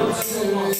Come on!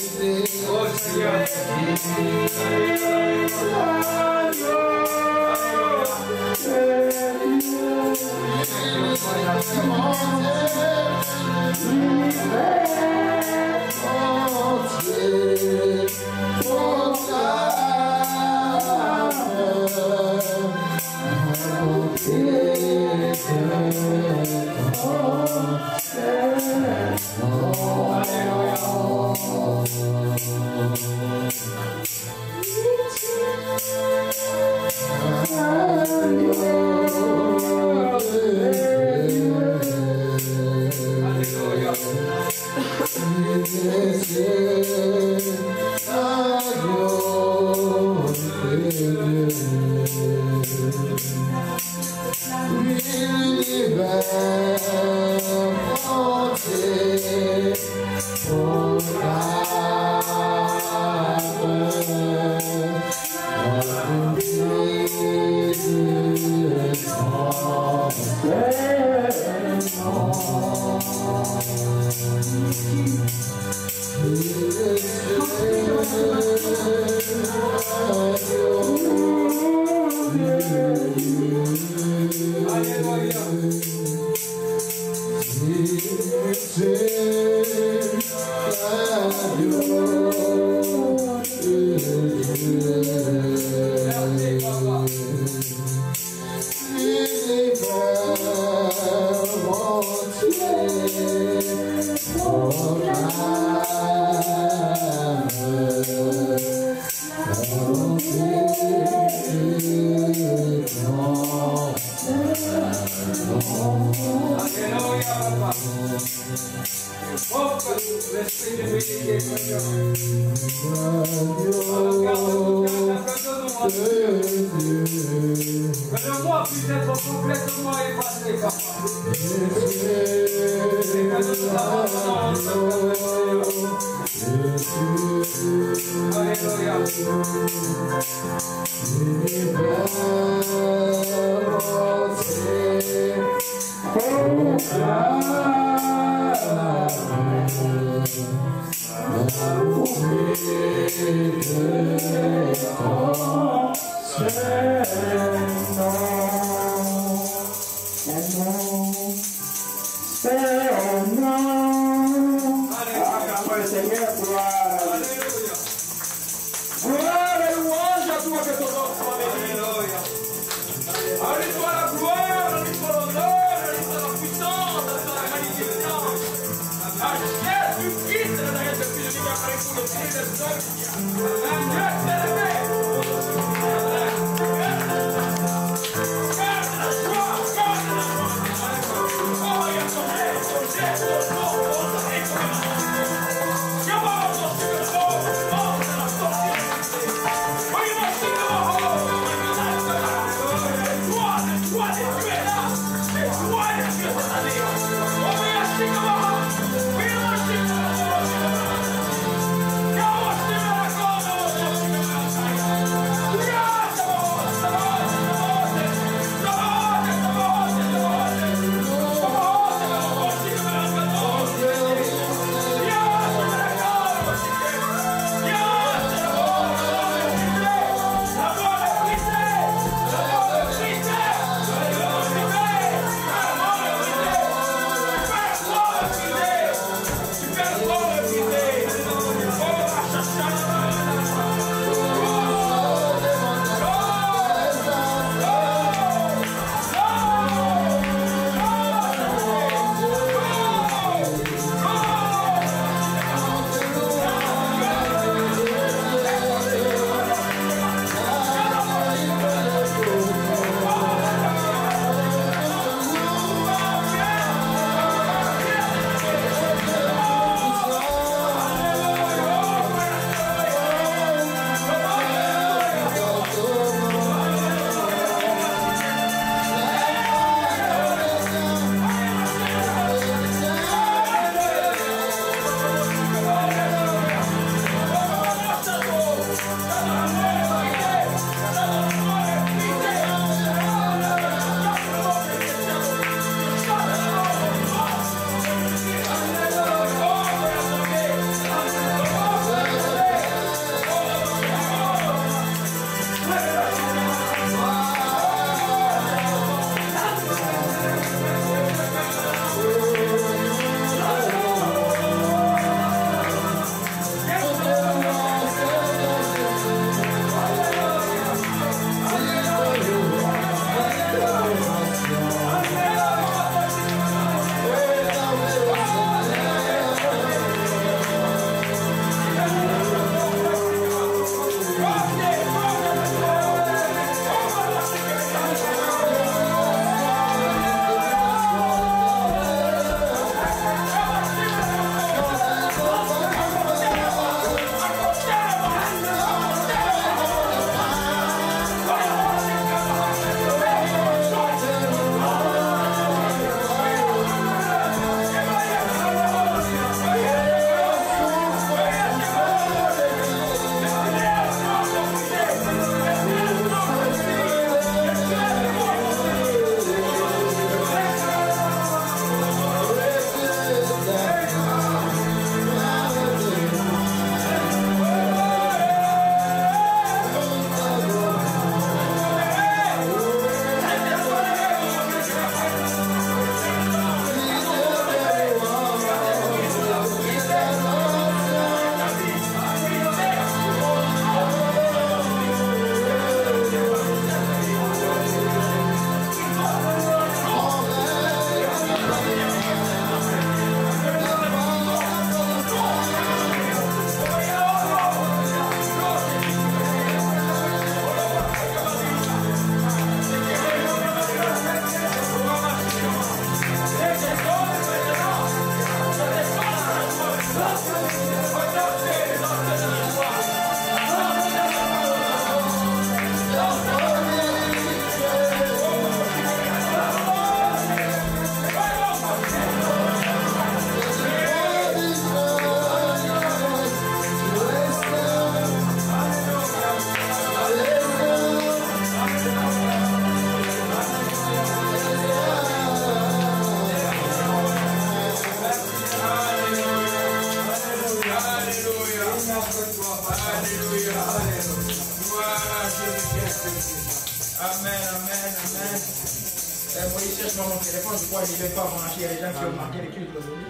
mon téléphone, je crois que je ne vais pas brancher. Il y a des gens qui ont manqué les cultes aujourd'hui.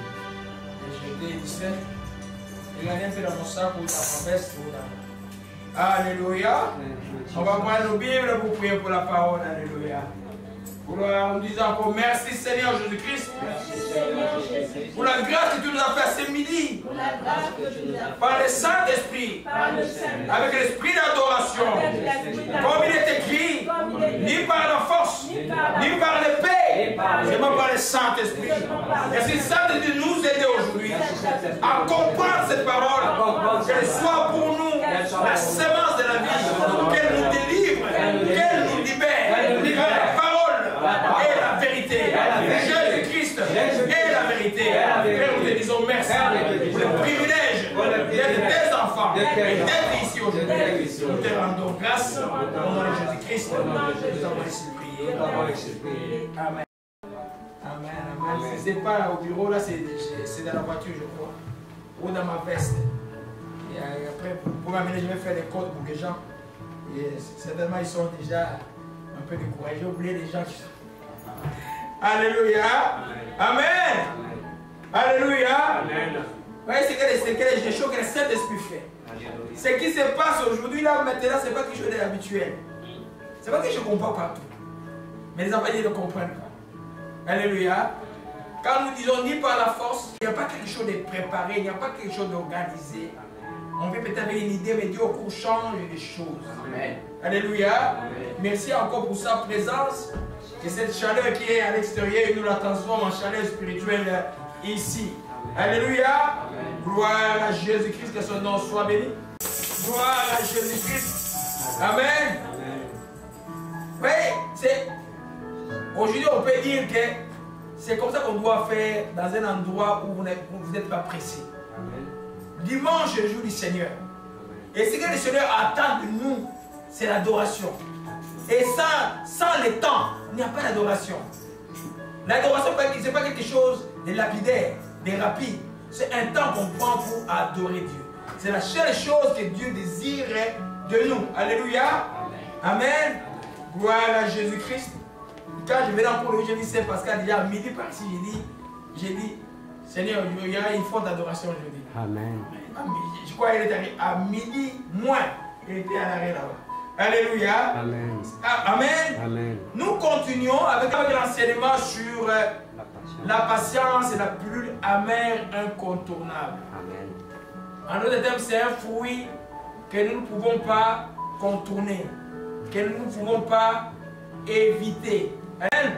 Et j'ai été distrait. Regardez un peu dans mon sac ou dans ma veste. Alléluia. On va prendre nos Bibles pour prier pour la parole. Alléluia. En disant encore merci Seigneur Jésus-Christ pour la grâce que tu nous as fait ce midi par le Saint-Esprit, avec l'esprit d'adoration, comme il est écrit, ni par la force, ni par l'épée, mais par le Saint-Esprit. Et si le Saint-Esprit nous aide aujourd'hui à comprendre cette parole, qu'elle soit pour nous la semence de la vie, qu'elle nous délivre, qu'elle nous libère, la parole et la vérité. Jésus-Christ est la vérité. Et nous te disons merci pour le privilège d'être des enfants et d'être ici aujourd'hui. Nous te rendons grâce au nom de Jésus-Christ. Nous avons laissé prier. Amen. Amen. Amen. Si ce n'est pas au bureau, là, c'est dans la voiture, je crois. Ou dans ma veste. Et après, pour m'amener, je vais faire des codes pour les gens. Et certainement, ils sont déjà un peu découragés. J'ai oublié les gens qui sont. Alléluia. Amen. Alléluia. Amen. Vous voyez, c'est des choses que le Saint-Esprit fait. Ce qui se passe aujourd'hui, là, maintenant, ce n'est pas quelque chose d'habituel. Ce n'est pas quelque chose qu'on voit partout. Mais les enfants, ils ne comprennent pas. Alléluia. Quand nous disons ni par la force, il n'y a pas quelque chose de préparé, il n'y a pas quelque chose d'organisé. On peut peut-être avoir une idée, mais Dieu au cours change les choses. Amen. Alléluia. Amen. Merci encore pour sa présence. Que cette chaleur qui est à l'extérieur, nous la transforme en chaleur spirituelle ici. Amen. Alléluia. Amen. Gloire à Jésus-Christ, que son nom soit béni. Gloire à Jésus-Christ. Amen. Oui, aujourd'hui on peut dire que c'est comme ça qu'on doit faire dans un endroit où vous n'êtes pas précis. Dimanche, le jour du Seigneur. Et ce que le Seigneur attend de nous, c'est l'adoration. Et sans le temps, il n'y a pas d'adoration. L'adoration, ce n'est pas quelque chose de lapidaire, de rapide. C'est un temps qu'on prend pour adorer Dieu. C'est la seule chose que Dieu désire de nous. Alléluia. Amen. Gloire à Jésus-Christ. Quand je vais dans pour le je dis c'est parce qu'à déjà à midi par-ci, j'ai dit, Seigneur, il y aura une forte adoration aujourd'hui. Amen. Je crois qu'il est arrivé à midi moins. Il était à l'arrêt là-bas. Alléluia. Amen. Amen. Amen. Nous continuons avec l'enseignement sur la patience et la pilule amère incontournable. Amen. En d'autres termes, c'est un fruit que nous ne pouvons pas contourner, que nous ne pouvons pas éviter. Amen.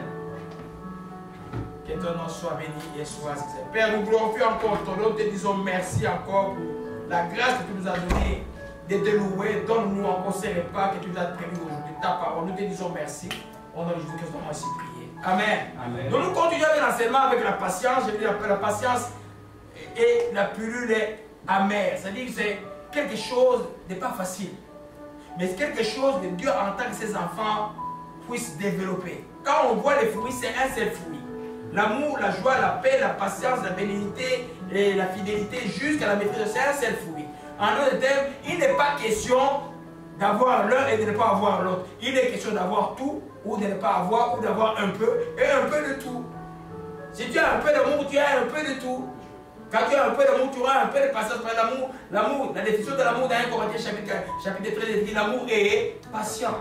Que ton nom soit béni et soit saint. Père, nous glorifions encore ton nom, te disons merci encore pour la grâce que tu nous as donnée de te louer. Donne-nous encore ces repas que tu nous as prévus aujourd'hui, ta parole. Nous te disons merci. Au nom de Jésus-Christ, nous aussi prier. Amen. Amen. Donc nous continuons avec l'enseignement avec la patience. Je dis la patience et la pilule amère. C'est-à-dire que c'est quelque chose de pas facile. Mais c'est quelque chose que Dieu entend que ses enfants puissent développer. Quand on voit les fruits, c'est un seul fruit. L'amour, la joie, la paix, la patience, la bénignité et la fidélité jusqu'à la maîtrise, c'est un seul fruit. En d'autres termes, il n'est pas question d'avoir l'un et de ne pas avoir l'autre. Il est question d'avoir tout ou de ne pas avoir ou d'avoir un peu et un peu de tout. Si tu as un peu d'amour, tu as un peu de tout. Quand tu as un peu d'amour, tu auras un peu de patience. L'amour, la définition de l'amour dans 1 Corinthiens chapitre 13 dit l'amour est patient.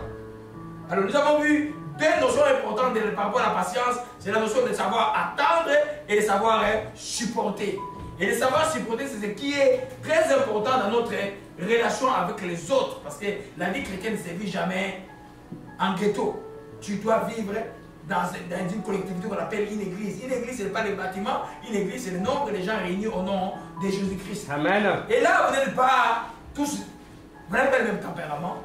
Alors nous avons vu deux notions importantes par rapport à la patience. C'est la notion de savoir attendre et de savoir supporter. Et de savoir supporter, c'est ce qui est très important dans notre relation avec les autres. Parce que la vie chrétienne ne se vit jamais en ghetto. Tu dois vivre dans une collectivité qu'on appelle une église. Une église, ce n'est pas les bâtiments. Une église, c'est le nombre de gens réunis au nom de Jésus-Christ. Amen. Et là, vous n'êtes pas tous, vous n'avez pas le même tempérament.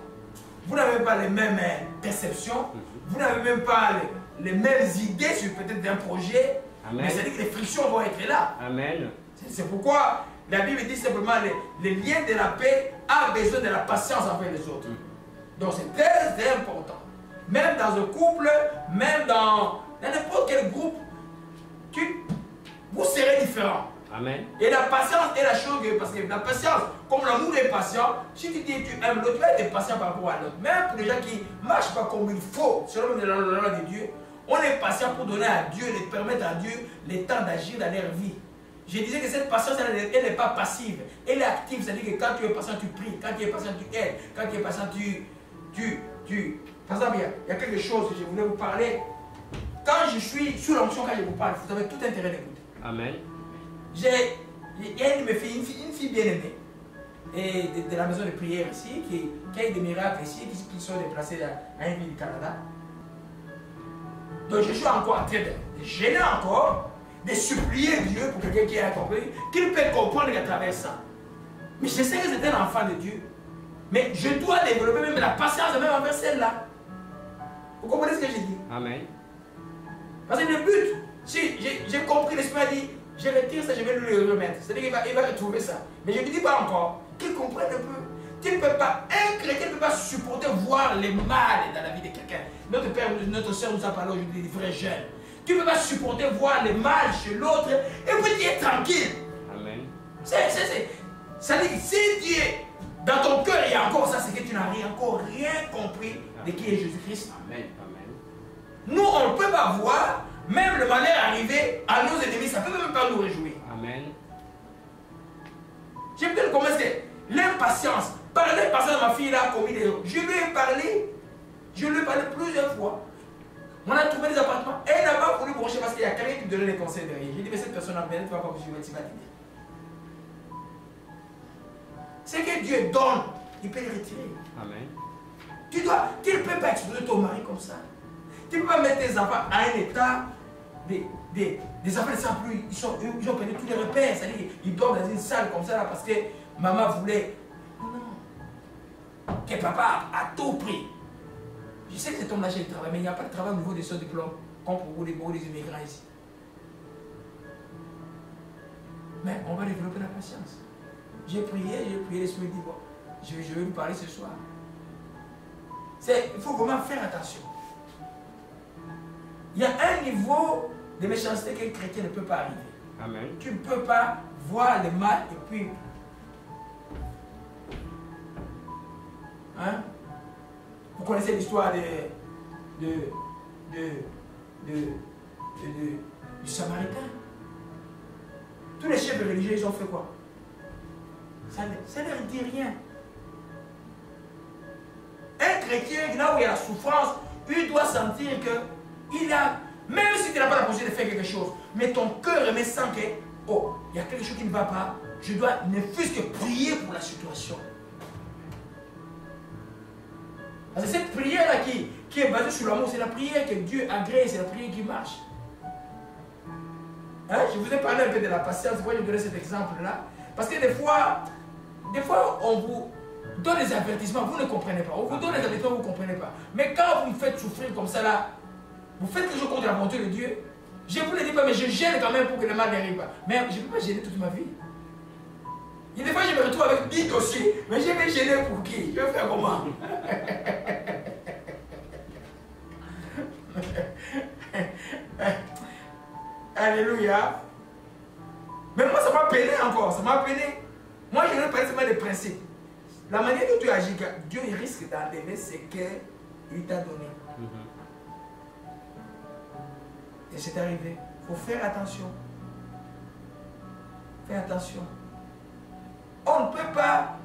Vous n'avez pas les mêmes perceptions. Vous n'avez même pas les mêmes idées sur peut-être d'un projet. Amen. Mais c'est-à-dire que les frictions vont être là. Amen. C'est pourquoi la Bible dit simplement les liens de la paix a besoin de la patience envers les autres. Donc c'est très important. Même dans un couple, même dans n'importe quel groupe, vous serez différents. Amen. Et la patience est la chose, parce que la patience, comme l'amour est patient, si tu dis que tu aimes l'autre, tu vas être patient par rapport à l'autre. Même pour les gens qui ne marchent pas comme il faut, selon la loi de Dieu, On est patient pour donner à Dieu, les permettre à Dieu le temps d'agir dans leur vie. Je disais que cette patience, elle n'est pas passive. Elle est active, c'est-à-dire que quand tu es patient, tu pries. Quand tu es patient, tu aides. Quand tu es patient, tu... Par exemple, il y a quelque chose que je voulais vous parler. Quand je suis sous l'onction, quand je vous parle, vous avez tout intérêt d'écouter. Amen. Il y a une fille bien aimée et de la maison de prière ici, qui a eu des miracles ici, qui sont déplacés à une ville du Canada. Donc je suis encore en train de gêner encore, de supplier Dieu pour quelqu'un qui a compris, qu'il peut comprendre qu'à travers ça. Mais je sais que c'est un enfant de Dieu. Mais je dois développer même la patience, même envers celle-là. Vous comprenez ce que j'ai dit? Amen. Parce que le but, si j'ai compris, l'Esprit a dit, je retire ça, je vais lui le remettre. C'est-à-dire qu'il va retrouver ça. Mais je ne lui dis pas encore, qu'il comprenne un peu. Tu ne peux pas, un chrétien ne peut pas supporter voir les mal dans la vie de quelqu'un. Notre père, notre soeur nous a parlé aujourd'hui des vrais jeunes. Tu ne peux pas supporter voir les mal chez l'autre et puis tu es tranquille. Amen. Ça dit que si Dieu, dans ton cœur, il y a encore ça, c'est que tu n'as encore rien compris de qui est Jésus-Christ. Amen. Nous, on ne peut pas voir, même le malheur arrivé à nos ennemis, ça ne peut même pas nous réjouir. Amen. J'aime bien comment c'est l'impatience. Par l'impatience, ma fille là a commis des erreurs. Je lui ai parlé plusieurs fois. On a trouvé des appartements. Elle n'a pas voulu brancher parce qu'il y a quelqu'un qui donnait des conseils derrière. J'ai dit, mais cette personne-là, elle ne va pas vous suivre, tu vas t'aider. C'est que Dieu donne, il peut le retirer. Amen. Tu ne peux pas exposer ton mari comme ça. Tu ne peux pas mettre tes enfants à un état, des enfants ne savent plus, ils ont perdu tous les repères. C'est-à-dire qu'ils dorment dans une salle comme ça là, parce que maman voulait. Non. Que papa a tout pris. Je sais que cet homme-là, j'ai le travail, mais il n'y a pas de travail au niveau de son diplôme, comme pour vous, les immigrants ici. Mais on va développer la patience. J'ai prié, l'Esprit dit, bon, je vais vous parler ce soir. Il faut vraiment faire attention. Il y a un niveau de méchanceté qu'un chrétien ne peut pas arriver. Amen. Tu ne peux pas voir le mal et puis... Hein? Vous connaissez l'histoire du Samaritain. Tous les chefs religieux, ils ont fait quoi? Ça ne leur dit rien. Un chrétien, là où il y a la souffrance, il doit sentir que il a, même si tu n'as pas la possibilité de faire quelque chose, mais ton cœur remet sans que, oh, il y a quelque chose qui ne va pas, je dois ne fût-ce que prier pour la situation. Parce que cette prière-là qui est basée sur l'amour, c'est la prière que Dieu agrée, c'est la prière qui marche. Hein? Je vous ai parlé un peu de la patience, pourquoi je donne cet exemple-là? Parce que des fois, on vous donne des avertissements, vous ne comprenez pas. On vous donne des avertissements, vous ne comprenez pas. Mais quand vous me faites souffrir comme ça, là, vous faites quelque chose contre la volonté de Dieu. Je ne vous le dis pas, mais je gêne quand même pour que le mal n'arrive pas. Mais je ne peux pas gêner toute ma vie. Et des fois, je me retrouve avec 10 dossiers. Mais je vais gêner pour qui? Je vais faire comment? Alléluia. Mais moi, ça m'a peiné encore. Ça m'a peiné. Moi, je ne parle seulement des principes. La manière dont tu agis, Dieu il risque d'enlever ce qu'il t'a donné. Et c'est arrivé. Il faut faire attention. Fais attention. On ne peut pas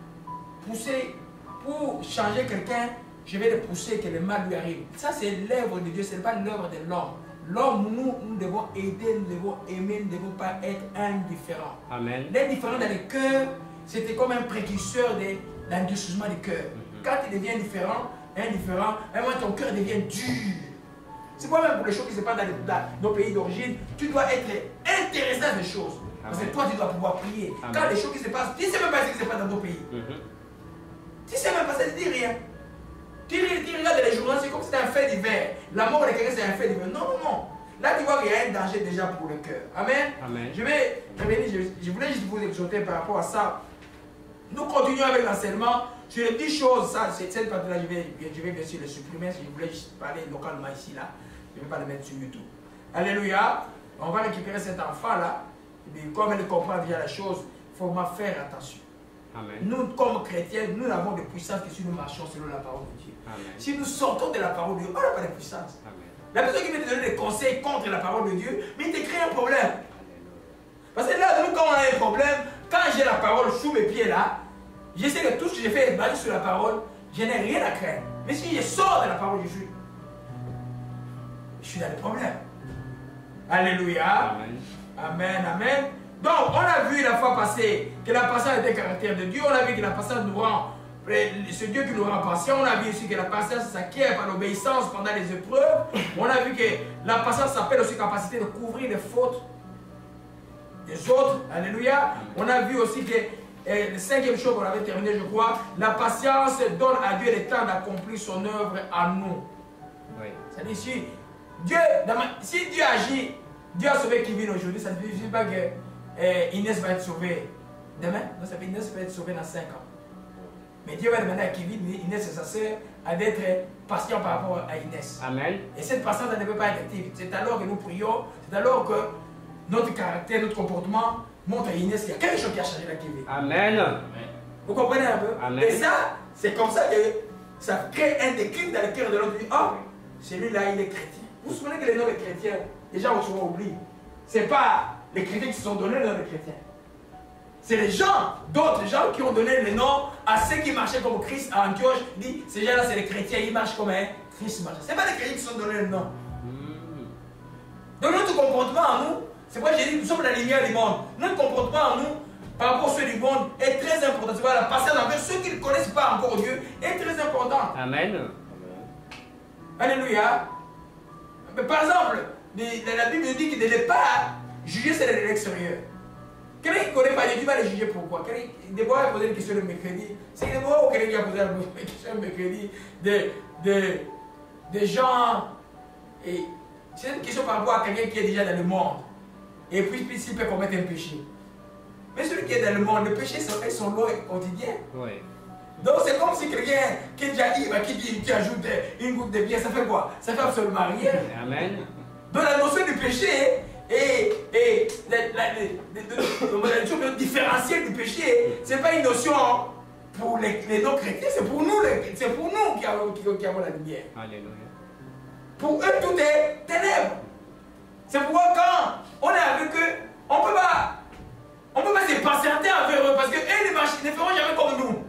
pousser pour changer quelqu'un. Je vais le pousser que le mal lui arrive. Ça, c'est l'œuvre de Dieu. Ce n'est pas l'œuvre de l'homme. L'homme, nous devons aider, nous devons aimer, nous ne devons pas être indifférents. Amen. L'indifférent dans le cœur, c'était comme un précurseur de l'endurcissement du cœur. Quand tu deviens indifférent, à un moment ton cœur devient dur. C'est pas même pour les choses qui se passent dans nos pays d'origine. Tu dois être intéressé à des choses. Amen. Parce que toi, tu dois pouvoir prier. Amen. Quand les choses qui se passent, tu ne sais même pas ce qui se passe dans ton pays. Tu ne sais même pas, ça ne dit rien. Tu regardes les journaux, c'est comme si c'était un fait divers. La mort de quelqu'un, c'est un fait divers. Non, non, non. Là, tu vois qu'il y a un danger déjà pour le cœur. Amen. Amen. Je voulais juste vous exhorter par rapport à ça. Nous continuons avec l'enseignement. Sur les 10 choses, ça, cette partie-là, je vais bien sûr le supprimer. Si je voulais juste parler localement ici, là. Je ne vais pas le mettre sur YouTube. Alléluia. On va récupérer cet enfant-là. Comme elle comprend bien la chose, il faut vraiment faire attention. Amen. Nous, comme chrétiens, nous n'avons de puissance que si nous marchons selon la parole de Dieu. Amen. Si nous sortons de la parole de Dieu, on n'a pas de puissance. Amen. La personne qui vient te donner des conseils contre la parole de Dieu, mais il te crée un problème. Parce que là, nous, quand on a un problème, quand j'ai la parole sous mes pieds là, je sais que tout ce que j'ai fait est basé sur la parole, je n'ai rien à craindre. Mais si je sors de la parole, je suis dans le problème. Alléluia. Amen. Amen, amen. Donc, on a vu la fois passée que la patience était le caractère de Dieu. On a vu que la patience nous rend, ce Dieu qui nous rend patient. On a vu aussi que la patience s'acquiert par l'obéissance pendant les épreuves. On a vu que la patience s'appelle aussi capacité de couvrir les fautes des autres. Alléluia. On a vu aussi que la cinquième chose qu'on avait terminé, je crois, la patience donne à Dieu le temps d'accomplir son œuvre à nous. Oui. C'est-à-dire, si Dieu agit, Dieu a sauvé Kevin aujourd'hui, ça ne signifie pas que Inès va être sauvée demain. Non, ça veut dire Inès va être sauvée dans 5 ans. Mais Dieu va demander à Kevin, Inès et sa sœur, d'être patient par rapport à Inès. Amen. Et cette patience, elle ne peut pas être active. C'est alors que nous prions, c'est alors que notre caractère, notre comportement montre à Inès qu'il y a quelque chose qui a changé la Kevin. Amen. Vous comprenez un peu? Amen. Et ça, c'est comme ça que ça crée un déclic dans le cœur de l'autre. Oh, celui-là, il est chrétien. Vous vous souvenez que les noms des chrétiens, les gens ont souvent oublié. Ce n'est pas les chrétiens qui se sont donnés le nom de chrétiens. C'est les gens, d'autres gens qui ont donné le nom à ceux qui marchaient comme Christ à Antioche. Ils disent, ces gens-là, c'est les chrétiens, ils marchent comme un Christ marche. Ce n'est pas les chrétiens qui se sont donné le nom. Donc notre comportement en nous, c'est pourquoi j'ai dit, nous sommes la lumière du monde. Notre comportement en nous, par rapport à ceux du monde, est très important. C'est la patience envers ceux qui ne connaissent pas encore Dieu est très important. Amen. Alléluia. Mais par exemple, la Bible dit qu'il ne devait pas juger celles de l'extérieur. Quelqu'un qui ne connaît pas Dieu, tu vas les juger pourquoi? Déborah a posé une question le mercredi. C'est Déborah ou quelqu'un qui a posé une question le mercredi des gens. Et c'est une question par rapport à quelqu'un qui est déjà dans le monde. Et puis s'il peut commettre un péché. Mais celui qui est dans le monde, le péché est son lot quotidien. Oui. Donc c'est comme si quelqu'un qui est déjà ivre, qui ajoute une goutte de bière, ça fait quoi? Ça fait absolument rien. Amen. Donc la notion du péché et la notion différentielle du péché, ce n'est pas une notion pour les non-chrétiens, c'est pour nous, qui avons la lumière. Alléluia. Pour eux, tout est ténèbres. C'est pourquoi quand on est avec eux, on ne peut pas se patienter envers eux parce qu'eux ne feront jamais comme nous.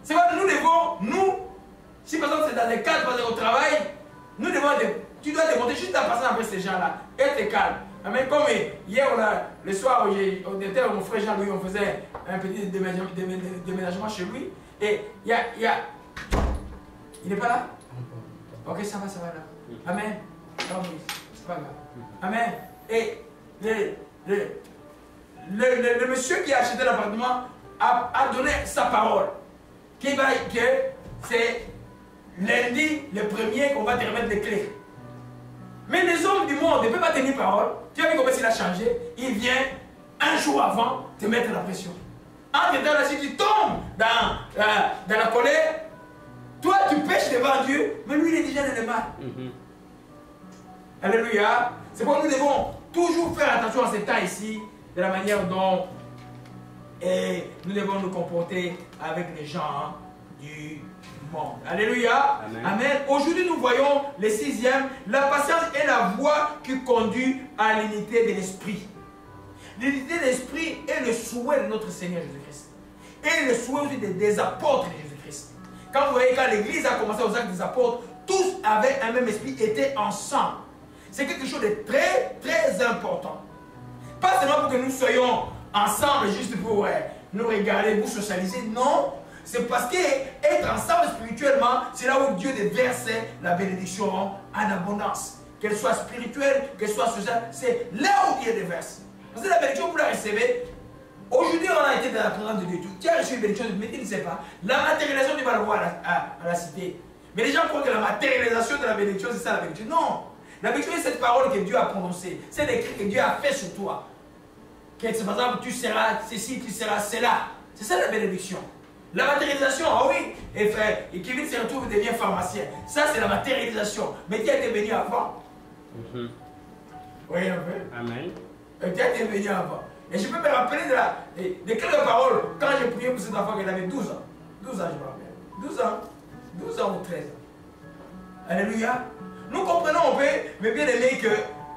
C'est vrai, nous devons, si par exemple c'est dans les cadres au travail, nous devons, tu dois démontrer juste ta patience avec ces gens-là. Être calme. Mais comme hier, le soir, on était avec mon frère Jean-Louis, on faisait un petit déménagement chez lui. Et il n'est pas là? Ok, ça va là. Amen. Non, c'est pas grave. Amen. Et le monsieur qui a acheté l'appartement a donné sa parole. Que c'est lundi le premier qu'on va te remettre les clés. Mais les hommes du monde ne peuvent pas tenir parole. Tu as vu comment il a changé? Il vient un jour avant te mettre la pression. Entre-temps, là, si tu tombes dans la colère, toi tu pêches devant Dieu, mais lui il est déjà dans le mal. Alléluia. C'est pourquoi nous devons toujours faire attention à ce temps ici, de la manière dont nous devons nous comporter avec les gens du monde. Alléluia. Amen. Amen. Aujourd'hui, nous voyons le 6e. La patience est la voie qui conduit à l'unité de l'esprit. L'unité de l'esprit est le souhait de notre Seigneur Jésus-Christ. Et le souhait aussi des apôtres de Jésus-Christ. Quand vous voyez, quand l'Église a commencé aux actes des apôtres, tous avec un même esprit étaient ensemble. C'est quelque chose de très, très important. Pas seulement pour que nous soyons ensemble juste pour nous regarder, nous socialiser. Non, c'est parce qu'être ensemble spirituellement, c'est là où Dieu déverse la bénédiction en abondance. Qu'elle soit spirituelle, qu'elle soit sociale, c'est là où Dieu déverse. Parce que la bénédiction, vous la recevez. Aujourd'hui, on a été dans la présence de Dieu. Tu as reçu une bénédiction, mais tu ne sais pas. La matérialisation, tu vas le voir à la cité. Mais les gens croient que la matérialisation de la bénédiction, c'est ça la bénédiction. Non. La bénédiction, c'est cette parole que Dieu a prononcée. C'est l'écrit que Dieu a fait sur toi. Par exemple, tu seras ceci, tu seras cela. C'est ça la bénédiction. La matérialisation, ah oui, et Kevin se retrouve et devient pharmacien. Ça, c'est la matérialisation. Mais tu as été béni avant. Oui, un peu. Amen. Tu as été béni avant. Et je peux me rappeler de quelques paroles quand j'ai prié pour cet enfant qui avait 12 ans. 12 ans, je me rappelle. 12 ans ou 13 ans. Alléluia. nous comprenons un peu, mes bien-aimés, que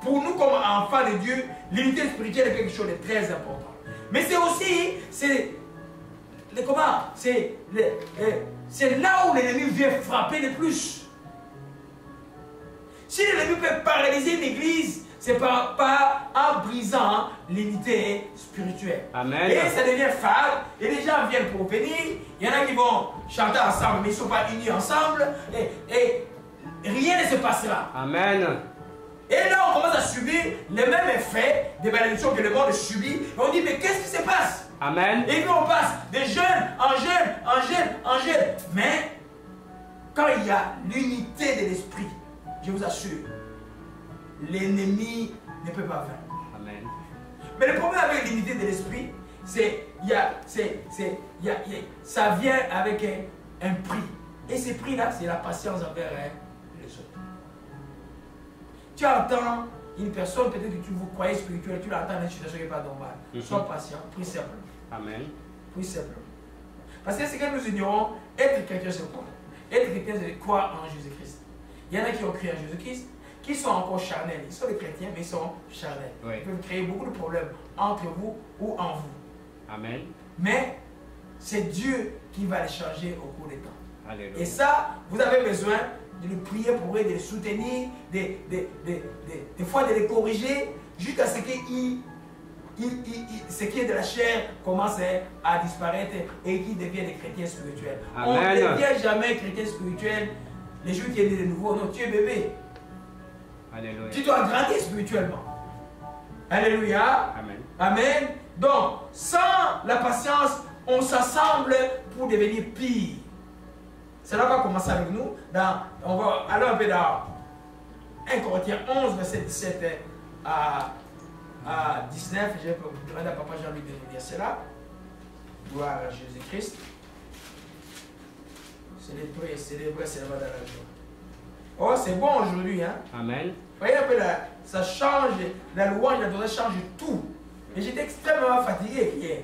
pour nous comme enfants de Dieu, l'unité spirituelle est quelque chose de très important. Mais c'est aussi, c'est là où l'ennemi vient frapper le plus. Si l'ennemi peut paralyser une église, c'est pas en brisant l'unité spirituelle. Amen. Et ça devient fade, et les gens viennent pour venir, il y en a qui vont chanter ensemble, mais ils ne sont pas unis ensemble, et rien ne se passera. Amen. Et là, on commence à subir les mêmes effets des malédictions que le monde subit. Et on dit, mais qu'est-ce qui se passe? Amen. Et puis on passe de jeune en jeune, en jeune, en jeune. Mais quand il y a l'unité de l'esprit, je vous assure, l'ennemi ne peut pas vaincre. Amen. Mais le problème avec l'unité de l'esprit, ça vient avec un prix. Et ce prix-là, c'est la patience envers les autres. Tu entends une personne, peut-être que tu vous croyez spirituel, tu l'entends dans une situation qui n'est pas normale. Sois patient, prie simplement. Amen. Prie simplement. Parce que ce que nous ignorons, être chrétien, c'est quoi? Être chrétien, c'est croire en Jésus-Christ. Il y en a qui ont cru en Jésus-Christ, qui sont encore charnels. Ils sont des chrétiens, mais ils sont charnels. Oui. Ils peuvent créer beaucoup de problèmes entre vous ou en vous. Amen. Mais c'est Dieu qui va les changer au cours des temps. Alléluia. Et ça, vous avez besoin de le prier pour eux, de les soutenir, des fois de les corriger, jusqu'à ce que ce qui est de la chair commence à disparaître et qu'ils deviennent des chrétiens spirituels. Amen. On ne devient jamais chrétien spirituel les jours qui est né de nouveau. Non, tu es bébé. Alléluia. Tu dois grandir spirituellement. Alléluia. Amen. Amen. Donc, sans la patience, on s'assemble pour devenir pire. Cela va commencer avec nous. On va aller un peu dans 1 Corinthiens 11, verset 17 à 19. Je vais demander à Papa Jean-Luc de nous dire cela. Gloire à Jésus-Christ. Célébrer, c'est là-bas dans la joie. Oh, c'est bon aujourd'hui, hein? Amen. Voyez un peu là, ça change, la louange, la douleur change tout. Et j'étais extrêmement fatigué hier.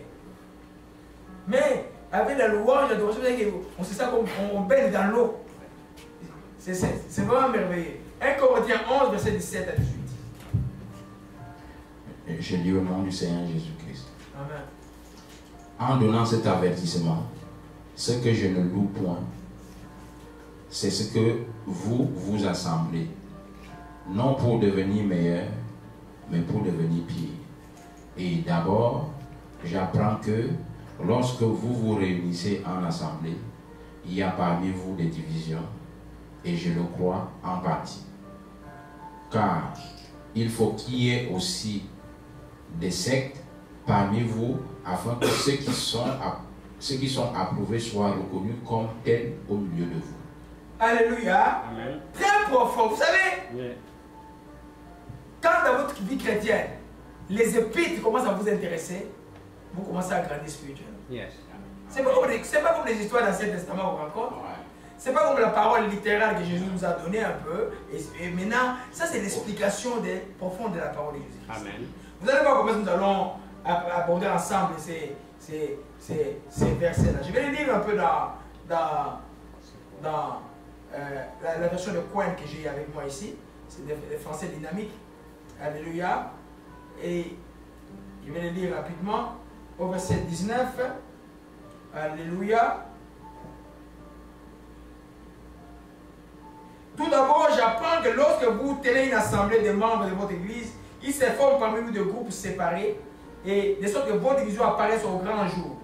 Mais avec la louange, la douleur, on sait ça comme on baigne dans l'eau. C'est vraiment merveilleux. 1 Corinthiens 11, verset 17 à 18. Je lis au nom du Seigneur Jésus-Christ. Amen. En donnant cet avertissement, ce que je ne loue point, c'est ce que vous vous assemblez, non pour devenir meilleur, mais pour devenir pire. Et d'abord, j'apprends que lorsque vous vous réunissez en assemblée, il y a parmi vous des divisions, et je le crois en partie. Car il faut qu'il y ait aussi des sectes parmi vous, afin que ceux qui sont approuvés soient reconnus comme tels au milieu de vous. Alléluia. Amen. Très profond. Vous savez, Yeah. quand dans votre vie chrétienne, les épîtres commencent à vous intéresser, vous commencez à grandir spirituellement. Yes. C'est pas comme les histoires dans l'Ancien Testament qu'on raconte. C'est pas comme la parole littérale que Jésus nous a donnée un peu. Et maintenant, ça c'est l'explication profonde de la parole de Jésus. Amen. Vous allez voir comment nous allons aborder ensemble ces versets-là. Je vais les lire un peu dans la version de Coin que j'ai avec moi ici. C'est des français dynamiques. Alléluia. Et je vais les lire rapidement au verset 19. Alléluia. Tout d'abord, j'apprends que lorsque vous tenez une assemblée de membres de votre église, il se forme parmi vous de groupes séparés et de sorte que votre division apparaisse au grand jour.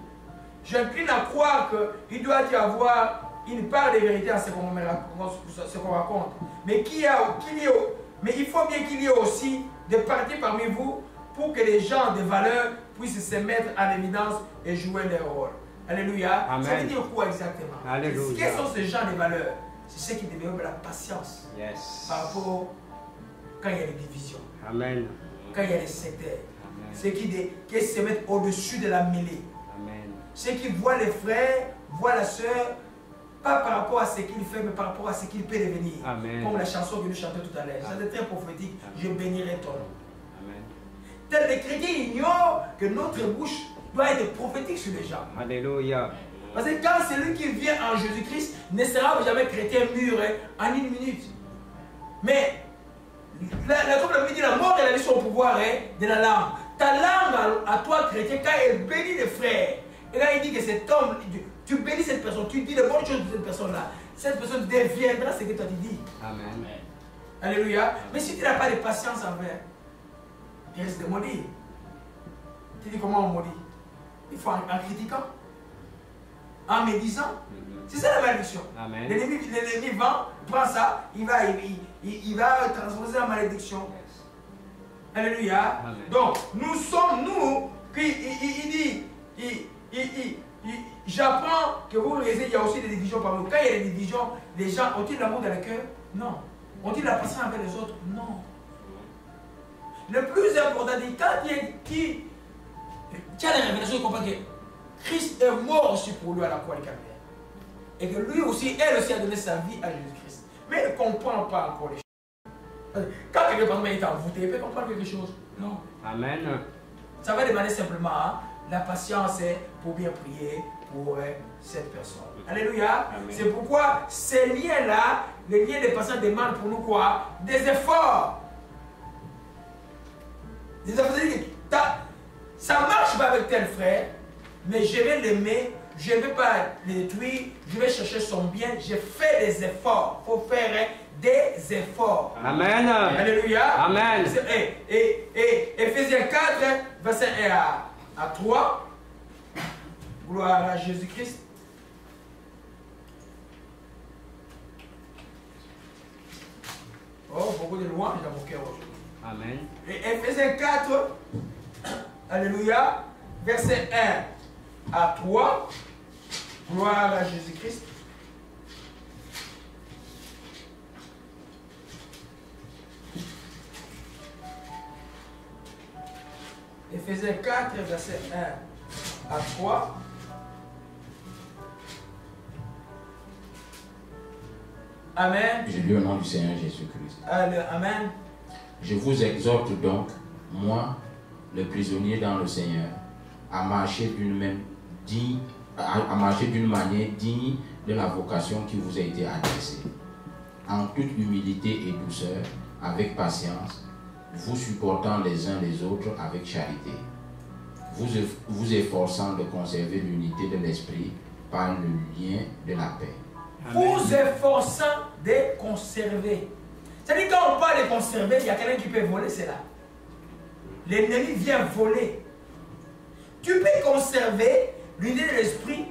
J'incline à croire qu'il doit y avoir une part de vérité à ce qu'on raconte. Mais il faut bien qu'il y ait aussi des partis parmi vous pour que les gens de valeur puissent se mettre en évidence et jouer leur rôle. Alléluia. Amen. Ça veut dire quoi exactement? Alléluia. Quels sont ces gens de valeur? C'est ceux qui développent la patience Yes. par rapport quand il y a des divisions, Amen. quand il y a des sectaires. Amen. Ceux qui se mettent au-dessus de la mêlée. Amen. Ceux qui voient les frères, voient la sœur, pas par rapport à ce qu'il fait, mais par rapport à ce qu'il peut devenir. Amen. Comme la chanson que nous chantons tout à l'heure. C'était très prophétique. Je bénirai ton nom. Amen. Tels les chrétiens ignorent que notre bouche doit être prophétique sur les gens. Alléluia. Parce que quand celui qui vient en Jésus-Christ ne sera jamais chrétien mûr en une minute. Mais, comme la Bible dit, la mort et la vie sont au pouvoir de la langue. Ta langue à toi, chrétien, quand elle bénit les frères, et là il dit que cet homme, tu bénis cette personne, tu dis les bonnes choses de cette personne-là, cette personne deviendra ce que toi tu dis. Amen. Alléluia. Mais si tu n'as pas de patience envers, tu risques de maudire. Tu dis comment on maudit? Il faut en critiquant, en médisant. C'est ça la malédiction. L'ennemi prend ça, il va transformer en malédiction. Alléluia. Amen. Donc, nous sommes, nous, il dit, j'apprends que vous réalisez, il y a aussi des divisions parmi nous. Quand il y a des divisions, les gens ont-ils l'amour dans le cœur? Non. Ont-ils la patience avec les autres? Non. Le plus important, quand tu as la révélation, tu comprends que Christ est mort aussi pour lui à la croix du Calvaire. Et que lui aussi, elle aussi a donné sa vie à Jésus-Christ. Mais il ne comprend pas encore les choses. Quand quelqu'un est envoûté, il peut comprendre quelque chose? Non. Amen. Ça va demander simplement la patience pour bien prier pour cette personne. Alléluia. C'est pourquoi ces liens-là, les liens des patients demandent pour nous quoi? Des efforts. Des efforts. Ça ne marche pas avec tel frère, mais je vais l'aimer, je ne vais pas le détruire, je vais chercher son bien, je fais des efforts. Il faut faire des efforts. Amen. Alléluia. Amen. Et Ephésiens 4, verset 1 à 3. Gloire à Jésus-Christ. Oh, beaucoup de louanges dans mon cœur aujourd'hui. Amen. Et Ephésiens 4, alléluia, verset 1 à 3. Gloire à Jésus-Christ. Ephésiens 4, verset 1 à 3. Amen. Je lis au nom du Seigneur Jésus-Christ. Amen. Je vous exhorte donc, moi, le prisonnier dans le Seigneur, à marcher d'une manière digne de la vocation qui vous a été adressée, en toute humilité et douceur, avec patience, vous supportant les uns les autres avec charité, vous efforçant de conserver l'unité de l'esprit par le lien de la paix. Vous efforçant de conserver. C'est-à-dire quand on parle de conserver, il y a quelqu'un qui peut voler, c'est là. L'ennemi vient voler. Tu peux conserver l'unité de l'esprit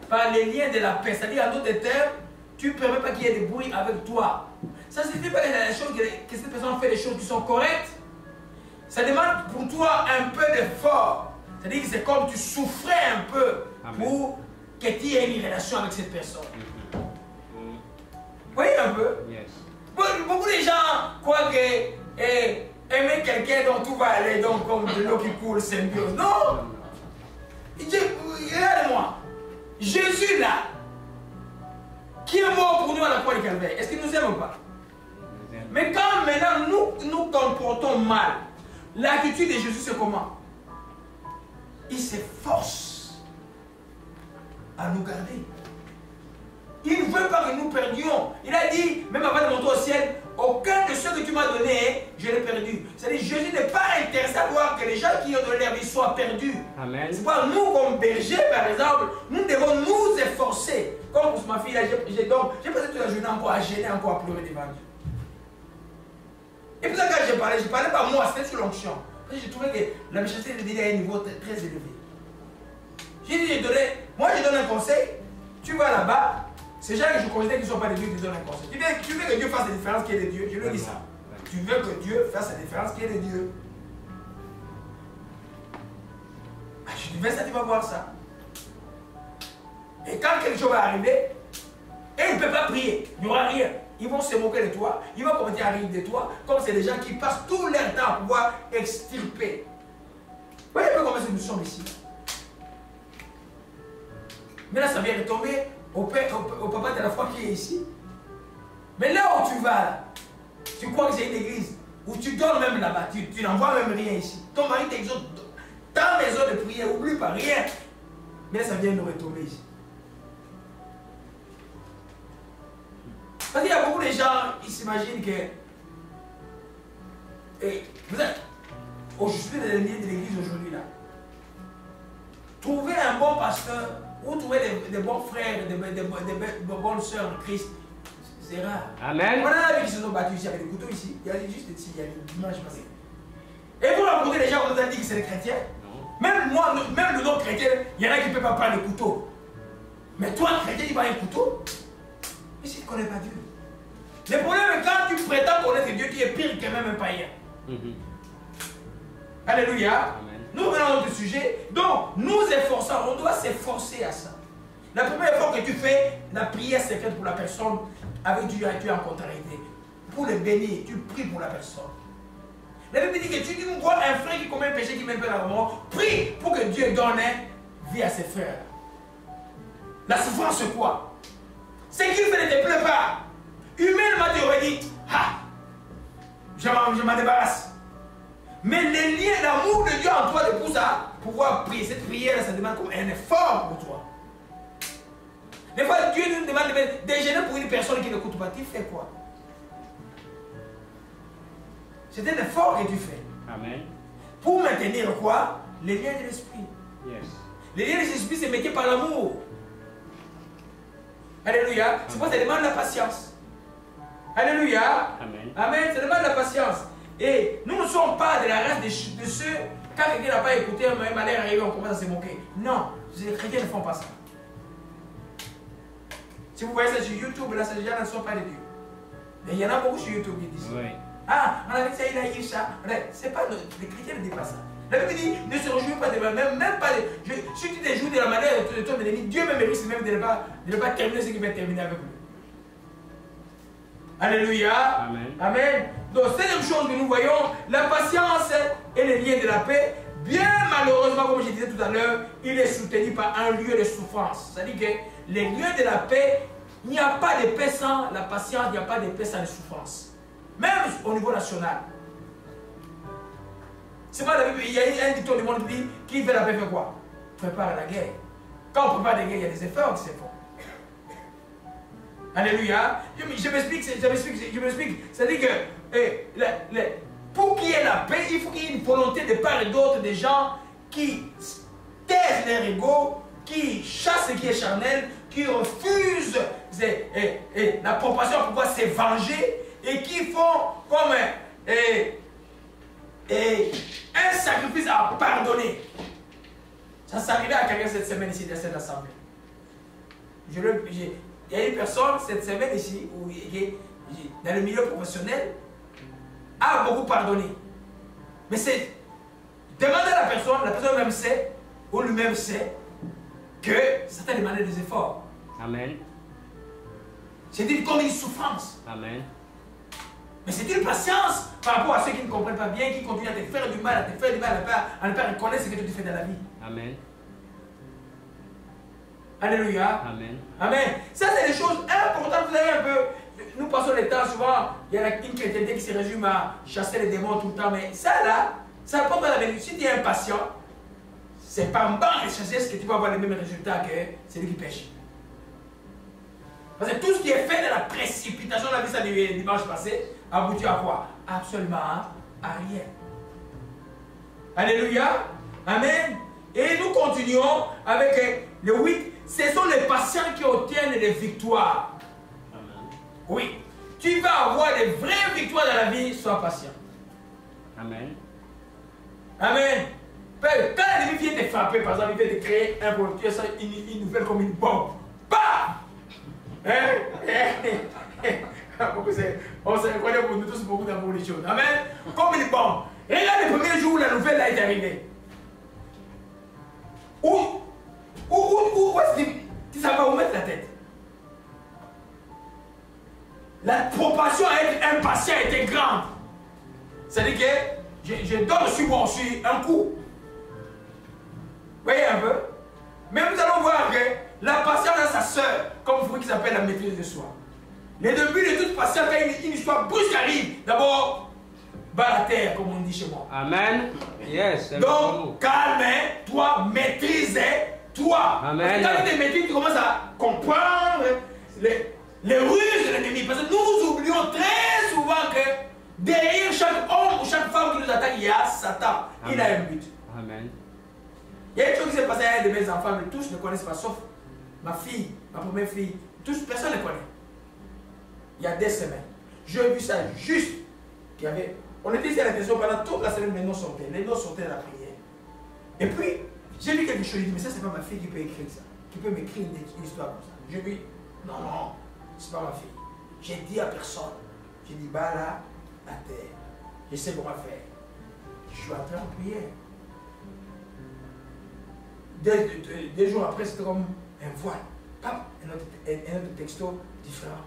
par les liens de la paix. C'est-à-dire, en d'autres termes, tu ne permets pas qu'il y ait de bruit avec toi. Ça ne signifie pas que cette personne fait des choses qui sont correctes. Ça demande pour toi un peu d'effort. C'est-à-dire que c'est comme tu souffrais un peu. Amen. Pour que tu aies une relation avec cette personne. Vous voyez un peu? Yes. Beaucoup de gens croient que aimer quelqu'un dont tout va aller donc comme de l'eau qui coule, symbiose. Non! Regardez-moi. Jésus là, qui est mort pour nous à la croix du Calvaire, est-ce qu'il nous aime ou pas? Mais quand maintenant nous comportons mal, l'attitude de Jésus c'est comment? Il s'efforce à nous garder. Il ne veut pas que nous perdions. Il a dit, même avant de monter au ciel, aucun de ceux que tu m'as donné, je l'ai perdu. C'est-à-dire Jésus n'est pas intéressé à voir que les gens qui ont donné leur vie soient perdus. C'est pas nous comme bergers, par exemple, nous devons nous efforcer. Comme pour ma fille, j'ai passé toute la journée encore à gêner, encore à pleurer devant Dieu. Et puis quand je parlais pas moi, c'était sur l'onction. Parce que j'ai trouvé que la méchanceté de Dieu est à un niveau très élevé. J'ai dit, moi je donne un conseil, tu vas là-bas, ces gens que je considère qu'ils ne sont pas de Dieu, ils te donnent un conseil. Tu veux que Dieu fasse la différence qui est de Dieu, je lui dis ça. Tu veux que Dieu fasse la différence qui est de Dieu. Je dis, ça, tu vas voir ça. Et quand quelque chose va arriver, et il ne peut pas prier, il n'y aura rien. Ils vont se moquer de toi, ils vont commenter à rire de toi, comme c'est des gens qui passent tout leur temps à pouvoir extirper. Vous voyez un peu comment nous sommes ici. Mais là, ça vient de tomber au papa de la foi qui est ici. Mais là où tu vas, là, tu crois que c'est une église, où tu dors même là-bas, tu n'en vois même rien ici. Ton mari t'exhorte tant les heures de prière, oublie pas rien. Mais là, ça vient de retomber ici. Parce qu'il y a beaucoup de gens, ils s'imaginent que vous êtes, je suis dans les liens de l'église aujourd'hui là. Trouvez un bon pasteur ou trouvez des bons frères, des bonnes sœurs en Christ. C'est rare. Amen. On a vu qui se sont battus ici avec des couteaux ici. Il y a juste ici, il y a une dimanche passé. Et vous rencontrez des gens qui vous ont dit que c'est des chrétiens. Même moi, même le non-chrétien, il y en a qui ne peuvent pas prendre le couteau. Mais toi, chrétien, tu prends un couteau. Mais si tu ne connais pas Dieu. Le problème est quand tu prétends connaître Dieu, tu es pire que même un païen. Alléluia. Amen. Nous venons à notre sujet. Donc, nous efforçons, on doit s'efforcer à ça. La première fois que tu fais la prière secrète pour la personne avec Dieu, tu es en contrariété. Pour le bénir, tu pries pour la personne. La Bible dit que tu dis, vois un frère qui commet un péché, qui met un peu la mort, prie pour que Dieu donne vie à ses frères. La souffrance, c'est quoi? Ce qu'il fait ne te plaît pas. Humainement, tu aurais dit, ah, je m'en débarrasse. Mais le lien d'amour de Dieu en toi te pousse à pouvoir prier. Cette prière, ça demande comme un effort pour toi. Des fois, Dieu nous demande de déjeuner pour une personne qui n'écoute pas. Tu fais quoi? C'est un effort que tu fais. Amen. Pour maintenir quoi? Les liens de l'esprit. Yes. Les liens de l'esprit, c'est métier par l'amour. Alléluia. C'est pourquoi ça demande la patience. Alléluia. Amen. Amen. Ça demande la patience. Et nous ne sommes pas de la race de ceux, quand quelqu'un n'a pas écouté, un malheur arrivé, on commence à se moquer. Non, les chrétiens ne font pas ça. Si vous voyez ça sur YouTube, là, ces gens ne sont pas de Dieu. Mais il y en a beaucoup sur YouTube qui disent ça. Oui. Ah, on avait ça, il a eu ça. C'est pas, les chrétiens ne disent pas ça. La Bible dit, ne se réjouis pas de même pas de. Si tu te joues de la manière de ton ennemi, Dieu même risque même de ne pas terminer ce qu'il va terminer avec lui. Alléluia. Amen. Amen. Donc, c'est une chose que nous voyons, la patience et les liens de la paix, bien malheureusement, comme je disais tout à l'heure, il est soutenu par un lieu de souffrance. C'est-à-dire que les lieux de la paix, il n'y a pas de paix sans la patience, il n'y a pas de paix sans la souffrance. Même au niveau national. C'est pas la Bible, il y a un dicton du monde qui dit, qui fait la paix fait quoi? Prépare la guerre. Quand on prépare la guerre, il y a des efforts qui se font. Alléluia. Je m'explique. C'est-à-dire que pour qu'il y ait la paix, il faut qu'il y ait une volonté de part et d'autre des gens qui taisent leur ego, qui chassent ce qui est charnel, qui refusent la proportion pour pouvoir se venger et qui font comme un sacrifice à pardonner. Ça s'est arrivé à quelqu'un cette semaine ici dans cette assemblée. Il y a une personne cette semaine ici, dans le milieu professionnel, a beaucoup pardonné. Mais c'est demander à la personne même sait, ou lui-même sait, que ça t'a demandé des efforts. Amen. C'est comme une souffrance. Amen. Mais c'est une patience par rapport à ceux qui ne comprennent pas bien, qui continuent à te faire du mal, à ne pas reconnaître ce que tu fais dans la vie. Amen. Alléluia. Amen. Amen. Ça, c'est des choses importantes. Vous savez un peu, nous passons le temps souvent, il y a une chrétienté qui se résume à chasser les démons tout le temps. Mais ça, là, ça apporte la vérité. Si tu es impatient, c'est pas en bas de chasser ce que tu vas avoir les mêmes résultats que celui qui pêche. Parce que tout ce qui est fait dans la précipitation, on a vu ça dimanche passé, aboutit à quoi? Absolument à rien. Alléluia. Amen. Et nous continuons avec le 8. Ce sont les patients qui obtiennent les victoires. Amen. Oui. Tu vas avoir des vraies victoires dans la vie, sois patient. Amen. Amen. Quand l'ennemi vient te frapper, par exemple, il vient te créer un problème, tu as ça, une nouvelle comme une bombe. Bah! On se reconnaît pour nous tous beaucoup d'amour les choses. Amen. Comme une bombe. Regarde le premier jour où la nouvelle là est arrivée. Où est-ce que tu savais où mettre la tête? La proportion à être impatient était grande. C'est-à-dire que je donne sur mon un coup. Vous voyez un peu? Mais nous allons voir que la patience a sa sœur, comme fruit qui s'appelle la maîtrise de soi. Le début de toute patience, quand une histoire brusque arrive, d'abord, bas la terre, comme on dit chez moi. Amen. Yes. Donc, calme-toi, maîtrise-toi. Amen. Quand tu te maîtrises, tu commences à comprendre les ruses de l'ennemi. Parce que nous oublions très souvent que derrière chaque homme ou chaque femme il y a Satan. Il a un but. Amen. Il y a une chose qui s'est passée à un de mes enfants, mais tous ne connaissent pas, sauf ma fille, ma première fille. Tous, personne ne connaît. Il y a des semaines. J'ai vu ça juste. Qu'il y avait, on était ici à la maison pendant toute la semaine, les noms sortaient. Les noms sortaient de la prière. Et puis, j'ai vu quelque chose. J'ai dit, mais ça, c'est pas ma fille qui peut écrire ça. Qui peut m'écrire une histoire comme ça. J'ai dit, non, non, c'est pas ma fille. J'ai dit à personne. J'ai dit, bah là, à terre. Je sais comment faire. Je suis entré en prière. Deux jours après, c'était comme un voile. Pap, un autre texto différent.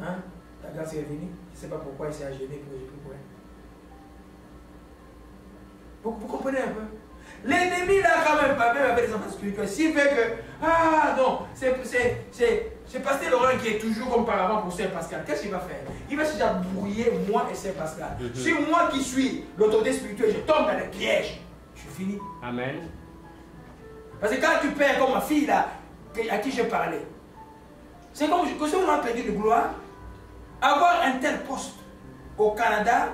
Hein? La grâce est venue. Je ne sais pas pourquoi il s'est agéné pour écrire pour elle. Vous comprenez un peu? L'ennemi là quand même, pas même avec les enfants spirituels, s'il fait que, ah non, c'est Pasteur Laurent qui est toujours comme par avant pour Saint Pascal. Qu'est-ce qu'il va faire? Il va se brouiller moi et Saint Pascal. C'est moi qui suis l'autorité spirituelle, je tombe dans le piège. Je suis fini. Amen. Parce que quand tu perds comme ma fille là, à qui j'ai parlé, c'est comme que si on a perdu de gloire, avoir un tel poste au Canada,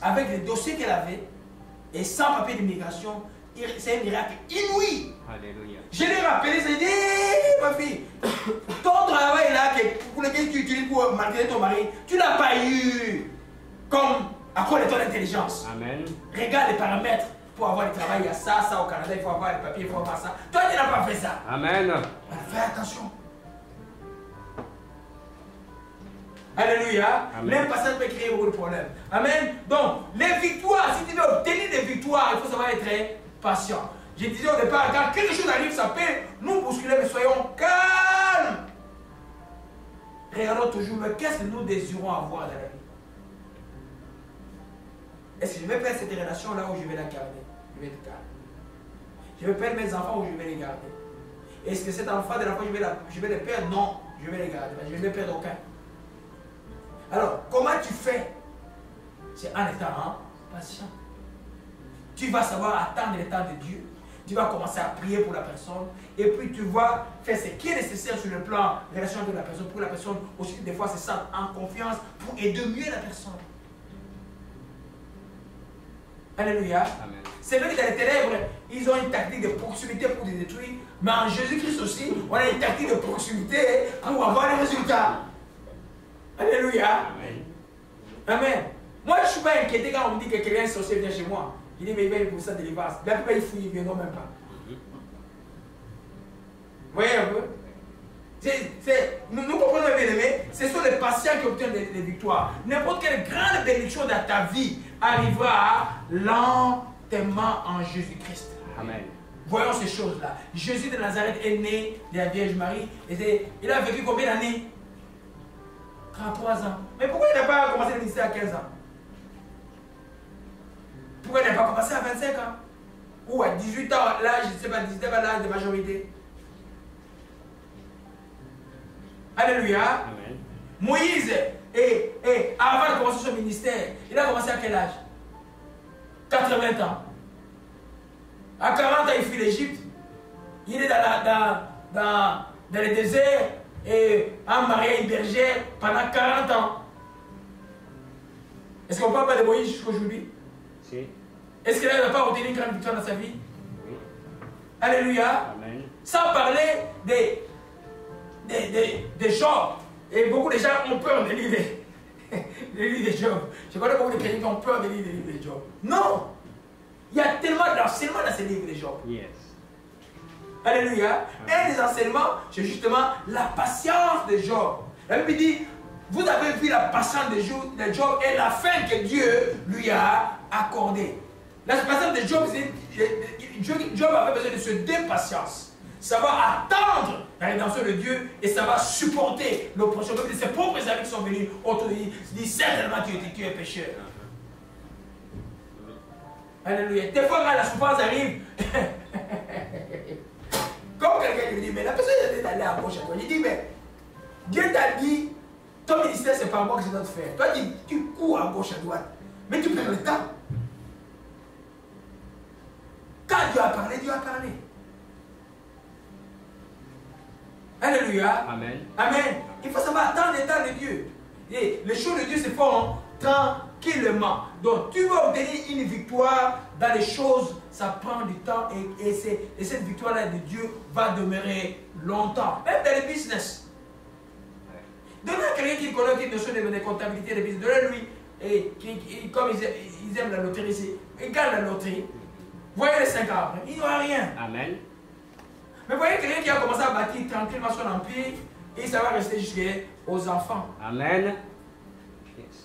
avec les dossiers qu'elle avait, et sans papier d'immigration, c'est un miracle inouï. Alléluia. Je l'ai rappelé, j'ai dit, ma fille, ton travail là, pour lequel tu utilises pour malgré ton mari, tu n'as pas eu comme à cause de ton intelligence. Amen. Regarde les paramètres pour avoir du travail. Il y a ça, ça au Canada, il faut avoir les papiers, il faut avoir ça. Toi, tu n'as pas fait ça. Amen. Alors, fais attention. Alléluia. L'impatience peut créer beaucoup de problèmes. Amen. Donc, les victoires, si tu veux obtenir des victoires, il faut savoir être patient. Je disais au départ, quand quelque chose arrive, ça peut nous bousculer, mais soyons calmes. Regardons toujours, mais qu'est-ce que nous désirons avoir dans la vie? Est-ce que je vais perdre cette relation là où je vais la garder? Je vais être calme. Je vais perdre mes enfants où je vais les garder. Est-ce que cet enfant de l'enfant, je vais les perdre? Non, je vais les garder, mais je ne vais perdre aucun. Alors, comment tu fais? C'est en étant patient. Tu vas savoir attendre le temps de Dieu. Tu vas commencer à prier pour la personne. Et puis tu vas faire ce qui est nécessaire sur le plan de relation de la personne. Pour la personne aussi, des fois, c'est ça, en confiance, pour aider mieux la personne. Alléluia. C'est vrai que dans les ténèbres, ils ont une tactique de proximité pour te détruire. Mais en Jésus-Christ aussi, on a une tactique de proximité pour avoir les résultats. Alléluia. Amen. Amen. Moi, je ne suis pas inquiété quand on me dit que quelqu'un sorcier vient chez moi. Je dis, mais il va pour ça de délivrance. La plupart, ils fouillent, ils ne viendront même pas. Vous voyez un peu? Nous comprenons bien aimé, ce sont les patients qui obtiennent les victoires. N'importe quelle grande bénédiction dans ta vie arrivera lentement en Jésus-Christ. Amen. Voyons ces choses-là. Jésus de Nazareth est né de la Vierge Marie. Il a vécu combien d'années? 33 ans. Mais pourquoi il n'a pas commencé le ministère à 15 ans? Pourquoi il n'a pas commencé à 25 ans? Ou à 18 ans, l'âge, je ne sais pas, 19 ans, l'âge de majorité? Alléluia. Amen. Moïse, avant de commencer son ministère, il a commencé à quel âge? 80 ans. À 40 ans, il fuit l'Égypte. Il est dans le désert et a marié une bergère pendant 40 ans. Est-ce qu'on parle pas de Moïse jusqu'aujourd'hui? Si. Est-ce qu'il n'a pas obtenu une grande victoire dans sa vie? Oui. Alléluia. Amen. Sans parler de Job. Et beaucoup de gens ont peur de lire les livres de Job. Je connais beaucoup de chrétiens qui ont peur de lire les livres de Job. Non! Il y a tellement d'enseignements dans ces livres de Job. Yes. Alléluia. Un des enseignements, c'est justement la patience de Job. La Bible dit, vous avez vu la patience de Job et la fin que Dieu lui a accordée. La patience de Job, Job avait besoin de se dépatience. Ça va attendre la rédemption de Dieu et ça va supporter l'oppression. Même ses propres amis qui sont venus autour de lui, il dit certainement tu es pécheur. Alléluia. Des fois, quand la souffrance arrive, comme quelqu'un lui dit, mais la personne est d'aller à gauche à droite. Il dit, mais Dieu t'a dit, ton ministère, c'est pas moi que je dois te faire. Toi, tu cours à gauche à droite, mais tu perds le temps. Quand Dieu a parlé, Dieu a parlé. Alléluia. Amen. Amen. Il faut savoir attendre le temps de Dieu. Et les choses de Dieu se font tranquillement. Donc tu vas obtenir une victoire dans les choses, ça prend du temps et cette victoire-là de Dieu va demeurer longtemps. Même dans les business. Donnez à quelqu'un qui connaît une notion de comptabilité de business, donnez-lui, et comme ils aiment la loterie, ils gagnent la loterie. Voyez les 5 ans après, il n'y aura rien. Amen. Mais voyez quelqu'un qui a commencé à bâtir tranquillement son empire et ça va rester jusqu'aux enfants. Amen.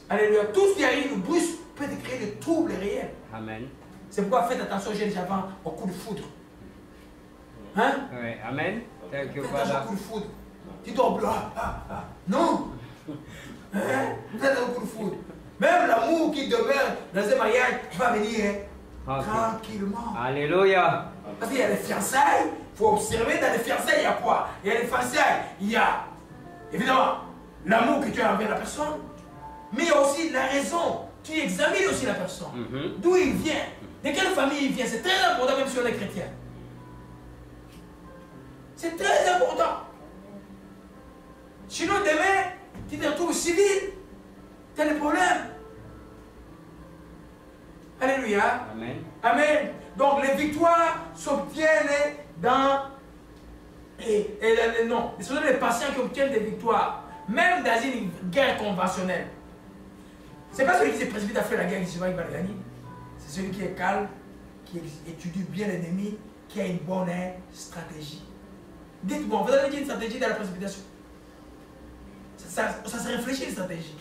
Alléluia. Tout ce qui arrive brusque peut te créer des troubles réels. Amen. C'est pourquoi faites attention aux jeunes avant au coup de foudre. Hein? Oui, amen. Faites attention au coup de foudre. Tu dors là. Non. Hein? Faites attention au coup de foudre. Même l'amour qui demeure dans un mariage va venir tranquillement. Alléluia. Parce qu'il y a les fiançailles, il faut observer dans les fiançailles, il y a quoi? Il y a les fiançailles, il y a évidemment l'amour que tu as envers la personne, mais il y a aussi la raison. Tu examines aussi la personne. D'où il vient, de quelle famille il vient. C'est très important même si on est chrétien. C'est très important. Sinon demain, tu te retrouves civil, tu as des problèmes. Alléluia. Amen. Amen. Donc les victoires s'obtiennent dans... non, ce sont les patients qui obtiennent des victoires. Même dans une guerre conventionnelle. Ce n'est pas celui qui s'est précipité à faire la guerre qui va la gagner. C'est celui qui est calme, qui étudie bien l'ennemi, qui a une bonne stratégie. Dites-moi, vous avez dit une stratégie dans la précipitation? Ça se réfléchit une stratégie.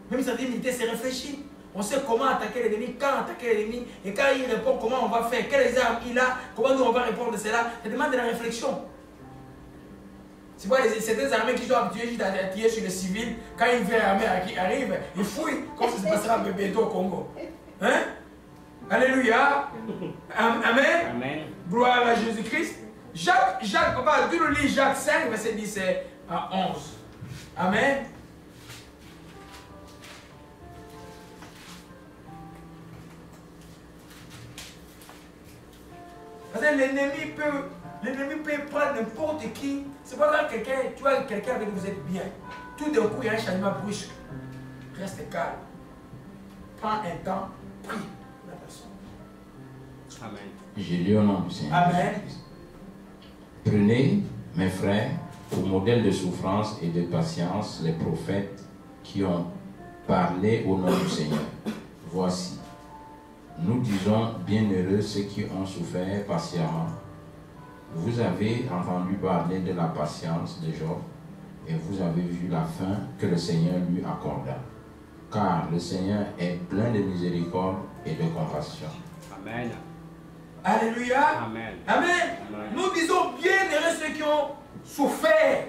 Même une stratégie militaire, c'est réfléchi. On sait comment attaquer l'ennemi, quand attaquer l'ennemi, et quand il répond, comment on va faire, quelles armes il a, comment nous on va répondre à cela. Ça demande de la réflexion. C'est pas certaines armées qui sont habituées juste à tirer sur les civils, quand une vraie armée arrive, ils fouillent, comme ça se passera bientôt au Congo. Hein? Alléluia. Amen. Amen. Gloire à Jésus-Christ. Jacques, papa, tu le lis Jacques 5, verset 10 à 11. Amen. Parce que l'ennemi peut prendre n'importe qui. C'est pas quand quelqu'un, tu vois quelqu'un avec qui vous êtes bien. Tout d'un coup, il y a un changement brusque. Reste calme. Prends un temps, prie pour la personne. Amen. J'ai lu au nom du Seigneur. Amen. Prenez, mes frères, pour modèle de souffrance et de patience, les prophètes qui ont parlé au nom du Seigneur. Voici. Nous disons bienheureux ceux qui ont souffert patiemment. Vous avez entendu parler de la patience de Job et vous avez vu la fin que le Seigneur lui accorda. Car le Seigneur est plein de miséricorde et de compassion. Amen. Alléluia. Amen. Amen. Amen. Nous disons bienheureux ceux qui ont souffert.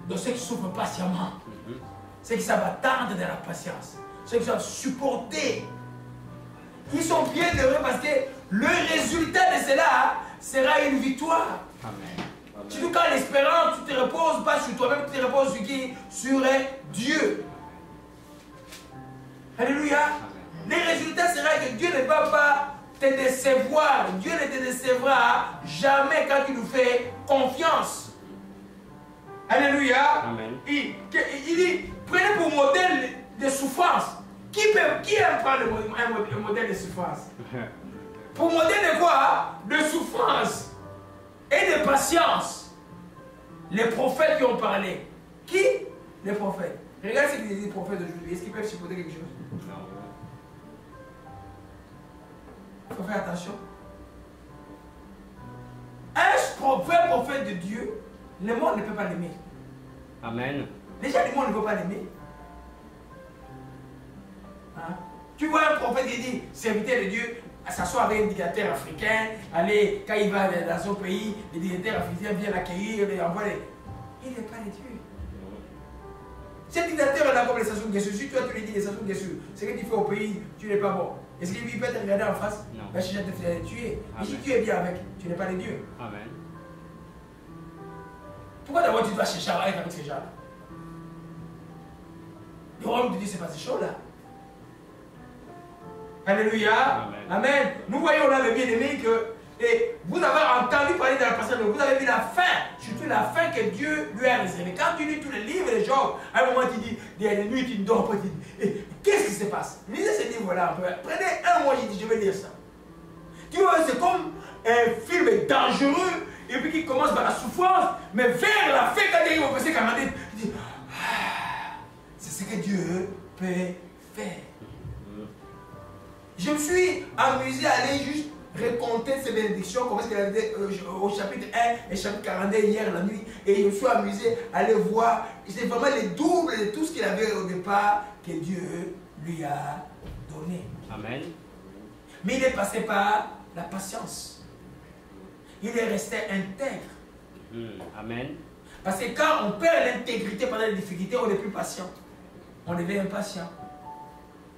Donc ceux qui souffrent patiemment. Ceux qui savent attendre de la patience. Ceux qui savent supporter. Ils sont bien heureux parce que le résultat de cela sera une victoire. Amen. Surtout quand l'espérance, tu te reposes pas sur toi-même, tu te reposes sur qui? Sur Dieu. Alléluia. Le résultat sera que Dieu ne va pas te décevoir. Dieu ne te décevra jamais quand tu nous fais confiance. Alléluia. Amen. Il dit, prenez pour modèle de souffrance. Qui aime prendre un modèle de souffrance? Pour modèle de quoi? De souffrance et de patience. Les prophètes qui ont parlé. Qui? Les prophètes. Regarde ce qu'ils disent les prophètes d'aujourd'hui. Est-ce qu'ils peuvent supporter quelque chose? Non. Il faut faire attention. Un vrai prophète de Dieu, le monde ne peut pas l'aimer. Amen. Les gens du monde ne peuvent pas l'aimer. Hein? Tu vois un prophète qui dit, serviteur de Dieu, s'asseoir avec un dictateur africain, aller, quand il va dans son pays, les dictateurs africains viennent l'accueillir, les envoient les... Il n'est pas de Dieu. Ce dictateur est là comme les Sassou Nguesso. Si toi tu lui dis les Sassou Nguesso, ce que tu fais au pays, tu n'es pas bon. Est-ce qu'il peut te regarder en face? Non. Ben, si je te fais tuer. Et si Amen. tu es bien avec, tu n'es pas de Dieu. Amen. Pourquoi d'abord tu dois chercher à être avec ces gens-là? Le royaume de Dieu, ce n'est pas ces choses-là. Alléluia. Amen. Amen. Nous voyons là le bien-aimé que et vous avez entendu parler de la patience, mais vous avez vu la fin, surtout la fin que Dieu lui a réservée. Quand tu lis tous les livres de Job, à un moment tu dis, des nuits tu ne dors pas, tu dis, qu'est-ce qui se passe? Lisez ce livre-là un peu. Prenez un mois, je vais lire ça. Tu vois, c'est comme un film dangereux, et puis qui commence par la souffrance, mais vers la fin, quand il arrive au verset 42, tu dis, c'est ce que Dieu peut faire. Je me suis amusé à aller juste raconter ces bénédictions, comme est-ce qu'il avait au chapitre 1 et chapitre 42 hier la nuit, et je me suis amusé à aller voir, c'est vraiment les doubles de tout ce qu'il avait au départ que Dieu lui a donné. Amen. Mais il est passé par la patience. Il est resté intègre. Amen. Parce que quand on perd l'intégrité pendant les difficultés, on n'est plus patient. On devient impatient.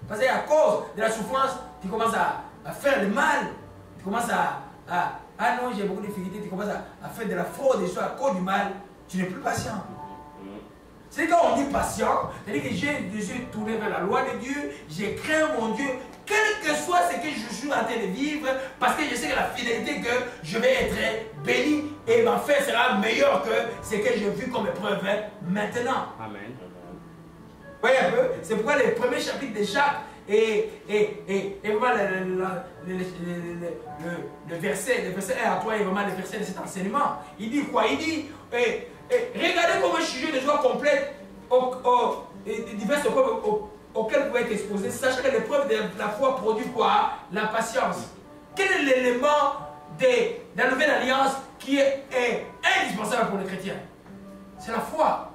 Parce qu'à cause de la souffrance, tu commences à faire le mal. Tu commences ah non, j'ai beaucoup de difficultés. Tu commences à faire de la fraude et à cause du mal. Tu n'es plus patient. C'est quand on dit patient, c'est-à-dire que j'ai les yeux tournés vers la loi de Dieu, j'ai craint mon Dieu, quel que soit ce que je suis en train de vivre, parce que je sais que la fidélité que je vais être béni et ma fin sera meilleure que ce que j'ai vu comme épreuve maintenant. Amen. Vous voyez un peu? C'est pourquoi les premiers chapitres de Jacques et vraiment le verset 1 à 3 est vraiment le verset de cet enseignement. Il dit quoi? Il dit regardez comment je suis de joie complète diverses épreuves auxquelles vous pouvez être exposés. Sachez que l'épreuve de la foi produit quoi? La patience. Quel est l'élément de la nouvelle alliance qui est indispensable pour les chrétiens? C'est la foi.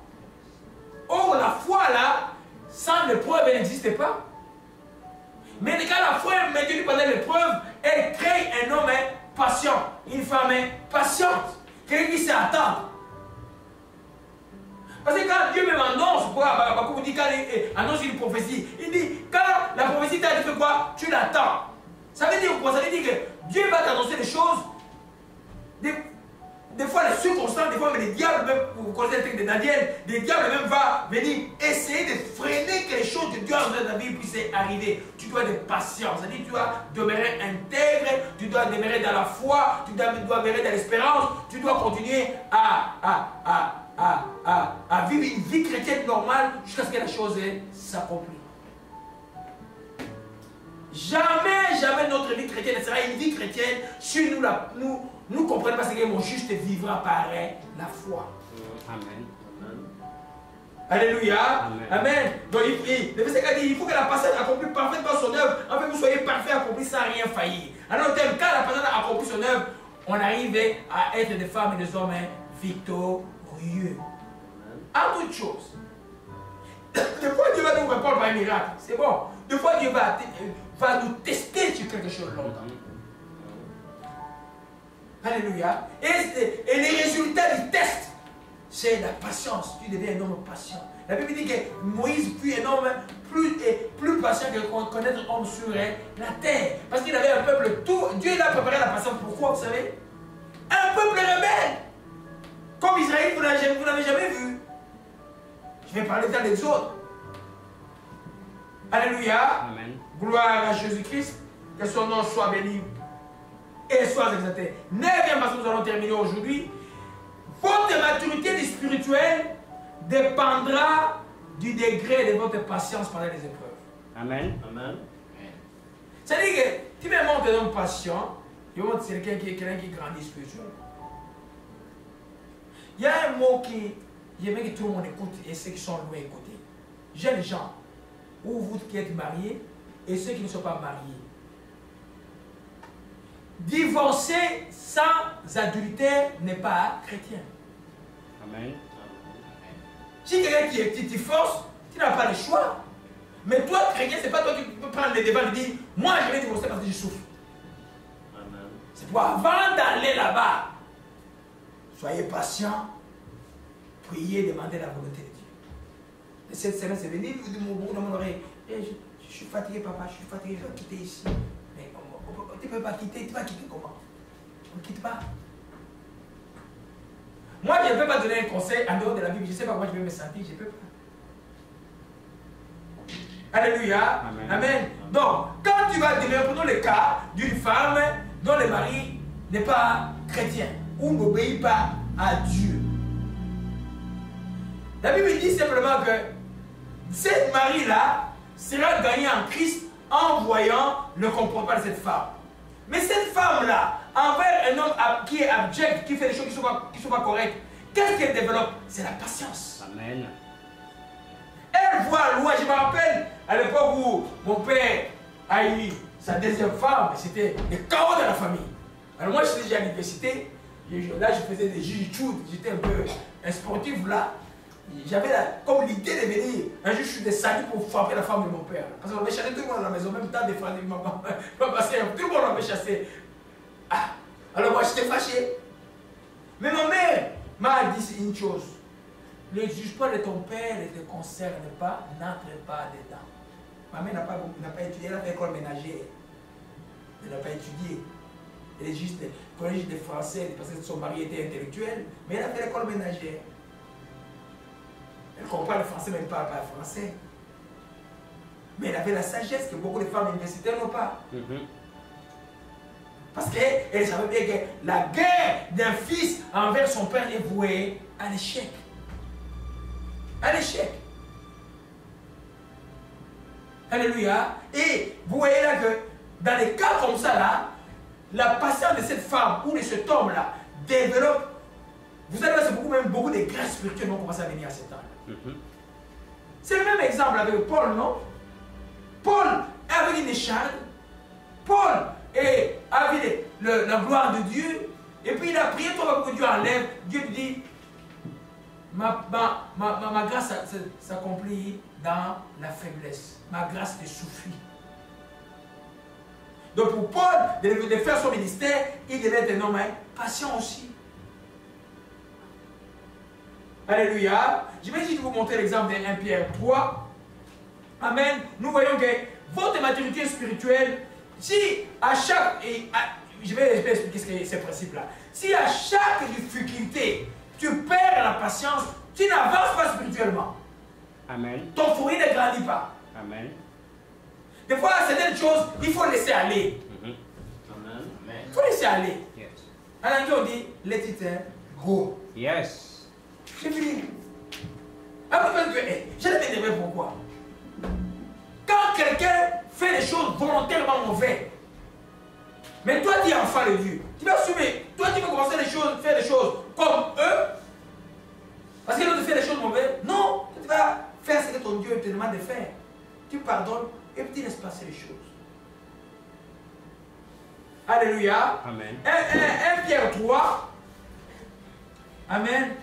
Or, la foi là, sans l'épreuve, elle n'existe pas. Mais quand la foi est maintenue pendant l'épreuve, elle crée un homme patient, une femme patiente, quelqu'un qui sait attendre. Parce que quand Dieu même annonce, comme vous dit, quand il annonce une prophétie, il dit, quand la prophétie t'a dit fait quoi, tu l'attends. Ça veut dire quoi? Ça veut dire que Dieu va t'annoncer des choses, des fois les circonstances, des fois mais les diables même, vous connaissez le texte de Daniel, les diables même va venir essayer de freiner que les choses que Dieu a dans ta vie puissent arriver. Tu dois être patient, c'est-à-dire tu dois demeurer intègre, tu dois demeurer dans la foi, tu dois demeurer dans l'espérance, tu dois continuer à vivre une vie chrétienne normale jusqu'à ce que la chose s'accomplisse. Jamais notre vie chrétienne ne sera une vie chrétienne si nous comprenons pas ce que mon juste vivra par la foi. Amen. Alléluia. Amen. Amen. Donc le verset 4 dit, il faut que la personne accomplisse parfaitement son œuvre, afin que vous soyez parfait, accompli sans rien faillir. Alors quand la personne accomplit son œuvre, on arrive à être des femmes et des hommes victorieux. En toutes choses. Des fois Dieu va nous répondre par un miracle. C'est bon. Des fois Dieu va nous tester sur quelque chose longtemps. Alléluia. Et les résultats du test, c'est la patience. Tu deviens un homme patient. La Bible dit que Moïse fut un homme plus patient que connaître un homme sur la terre. Parce qu'il avait un peuple tout. Dieu l'a préparé la patience. Pourquoi, vous savez? Un peuple rebelle. Comme Israël, vous n'avez jamais vu. Je vais parler dans les autres. Alléluia. Amen. Gloire à Jésus-Christ. Que son nom soit béni et soit exalté. 9e parce que nous allons terminer aujourd'hui. Votre maturité spirituelle dépendra du degré de votre patience pendant les épreuves. Amen. Amen. C'est-à-dire que tu me montres un homme patient, je montre c'est quelqu'un qui grandit spirituellement. Il y a un mot qui j'aimerais que tout le monde écoute et ceux qui sont loin écouter. Jeunes gens, ou vous qui êtes mariés et ceux qui ne sont pas mariés. Divorcer sans adultère n'est pas chrétien. Amen. Si quelqu'un qui force, tu n'as pas le choix. Mais toi, chrétien, ce n'est pas toi qui peux prendre les devants et dire, moi je vais divorcer parce que je souffre. C'est pour avant d'aller là-bas, soyez patient, priez, demandez la volonté de Dieu. Et cette semaine, c'est venu dans mon oreille. Je suis fatigué, papa, je suis fatigué, je vais quitter ici. Mais tu ne peux pas quitter, tu vas quitter comment? On ne quitte pas. Moi, je ne peux pas donner un conseil en dehors de la Bible. Je ne sais pas comment je vais me sentir, je ne peux pas. Alléluia. Amen. Amen. Donc, quand tu vas demeurer, prenons le cas d'une femme dont le mari n'est pas chrétien ou n'obéit pas à Dieu. La Bible dit simplement que cette Marie-là sera gagnée en Christ en voyant le comportement de cette femme. Mais cette femme-là, envers un homme qui est abject, qui fait des choses qui ne sont pas correctes, qu'est-ce qu'elle développe? C'est la patience. Amen. Elle voit loin. Je me rappelle à l'époque où mon père a eu sa deuxième femme, c'était le chaos de la famille. Alors moi, j'étais déjà à l'université. Là, je faisais des jiu-jitsu. J'étais un peu un sportif là. J'avais comme l'idée de venir. Un jour, je suis descendu pour frapper la femme de mon père. Parce qu'on avait chassé tout le monde à la maison, même temps de frères de maman. Tout le monde avait chassé. Ah. Alors moi, j'étais fâché. Mais ma mère m'a dit une chose. Le jugement de ton père ne te concerne pas, n'entre pas dedans. Ma mère n'a pas étudié, elle a fait école ménagère. Elle n'a pas étudié. Elle est juste collège de français parce que son mari était intellectuel, mais elle a fait l'école ménagère. Elle comprend le français, mais elle ne parle pas le français. Mais elle avait la sagesse que beaucoup de femmes universitaires n'ont pas. Parce qu'elle savait bien que la guerre d'un fils envers son père est vouée à l'échec. À l'échec. Alléluia. Et vous voyez là que dans les cas comme ça là, la patience de cette femme ou de cet homme là développe. Vous allez voir, c'est beaucoup de grâces spirituelles qui vont commencer à venir à cet âge. C'est le même exemple avec Paul, non? Paul avait une écharde. Paul avait la gloire de Dieu. Et puis il a prié pour que Dieu enlève. Dieu lui dit, ma grâce s'accomplit dans la faiblesse. Ma grâce te suffit. Donc pour Paul, de faire son ministère, il devait être un homme patient aussi. Alléluia. Je vais juste vous montrer l'exemple de 1 Pierre 3. Amen. Nous voyons que votre maturité spirituelle, si à chaque... je vais expliquer ce principe-là. Si à chaque difficulté, tu perds la patience, tu n'avances pas spirituellement. Amen. Ton fruit ne grandit pas. Amen. Des fois, certaines choses, il faut laisser aller. Amen. Il faut laisser aller. Yes. En anglais, on dit, let it go. Yes. C'est fini. Après, je l'ai m'énervé pourquoi? Quand quelqu'un fait des choses volontairement mauvaises, mais toi tu es enfant de Dieu, tu vas assumer. Toi tu vas commencer faire des choses comme eux, parce qu'ils ont fait des choses mauvaises. Non, tu vas faire ce que ton Dieu te demande de faire. Tu pardonnes et puis tu laisses passer les choses. Alléluia. Amen. 1 Pierre 3. Amen.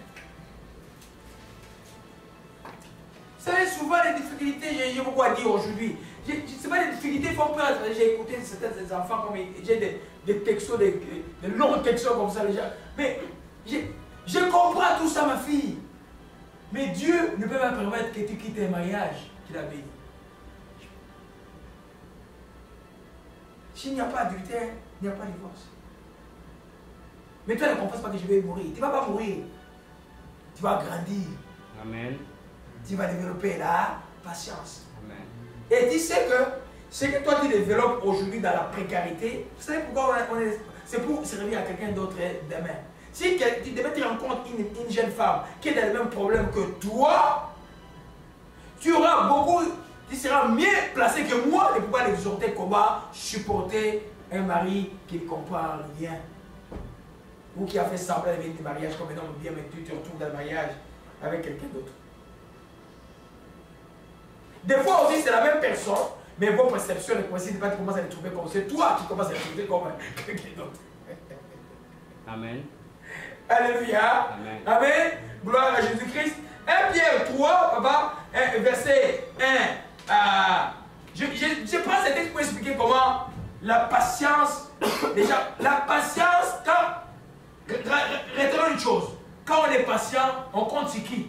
Vous savez, souvent les difficultés, j'ai beaucoup à dire aujourd'hui. Ce n'est pas des difficultés, il faut peur. J'ai écouté certains enfants, comme j'ai des textos, des longs textos comme ça, les gens. Mais je comprends tout ça, ma fille. Mais Dieu ne peut pas permettre que tu quittes un mariage qu'il a béni. S'il n'y a pas adultère, il n'y a pas de divorce. Mais toi ne comprends pas que je vais mourir. Tu ne vas pas mourir. Tu vas grandir. Amen. Tu vas développer la patience. Amen. Et tu sais que ce que toi tu développes aujourd'hui dans la précarité, vous savez pourquoi c'est pour servir à quelqu'un d'autre demain. Si demain tu rencontres une jeune femme qui est dans le même problème que toi, tu auras tu seras mieux placé que moi de pouvoir l'exhorter comment supporter un mari qui ne comprend rien. Ou qui a fait semblant de venir du mariage comme un homme bien, mais tu te retrouves dans le mariage avec quelqu'un d'autre. Des fois aussi, c'est la même personne, mais vos perceptions ne coïncident pas, tu commences à les trouver comme c'est toi qui commences à les trouver comme quelqu'un d'autre. Amen. Alléluia. Amen. Amen. Gloire à Jésus-Christ. 1 Pierre 3, papa, verset 1. Je prends cet texte pour expliquer comment la patience, déjà, la patience, retenons une chose, quand on est patient, on compte sur qui?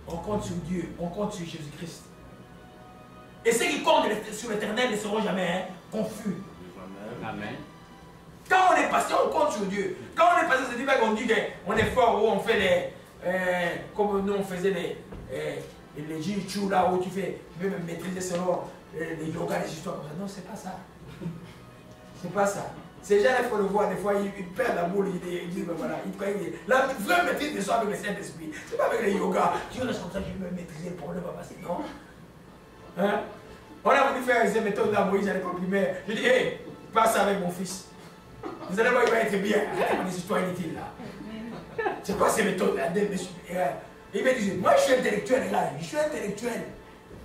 On compte sur Dieu, on compte sur Jésus-Christ. Et ceux qui comptent sur l'Éternel ne seront jamais confus. Amen. Quand on est patient, on compte sur Dieu. Quand on est patient, c'est pas qu'on dit qu'on est fort, ou on fait comme nous on faisait les jiu-jitsu là où tu peux même maîtriser selon les yoga, les histoires comme ça. Non, c'est pas ça. C'est pas ça. Ces gens, il faut le voir, des fois, ils perdent la boule, ils disent, ben voilà, ils prennent. La vraie maîtrise de soi avec le Saint-Esprit. C'est pas avec le yoga. Tu restes comme ça, je vais maîtriser le problème, pas passer. Non. Hein? On a voulu faire ces méthodes là, Moïse, elle est comprimée. Je dis, hé, passe avec mon fils. Vous allez voir, il va être bien. Arrêtez mon histoire inutile là. C'est quoi ces méthodes là? Il me dit, moi je suis intellectuel là, je suis intellectuel.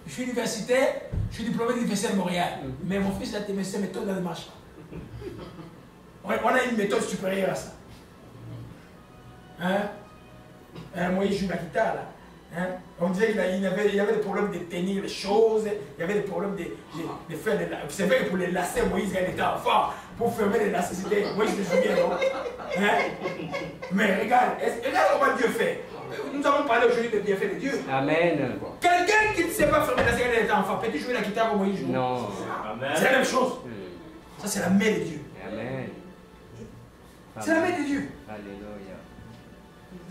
Je suis universitaire, je suis diplômé de l'Université de Montréal. Mais mon fils, là, ces méthodes là ne marchent pas. On a une méthode supérieure à ça. Hein? Moïse joue la guitare là. Hein? On disait qu'il y avait des problèmes de tenir les choses, il y avait des problèmes de faire des lacets. C'est vrai que pour les lacets, Moïse il était enfant. Pour fermer les lacets, c'était Moïse le souviens, non? Hein? Mais regarde comment Dieu fait. Nous avons parlé aujourd'hui des bienfaits de Dieu. Amen. Quelqu'un qui ne sait pas fermer les lacets quand il était enfant, peut-il jouer la guitare comme Moïse joue? Non. C'est la même chose. Ça, c'est la main de Dieu. Amen. C'est la main de Dieu. Alléluia.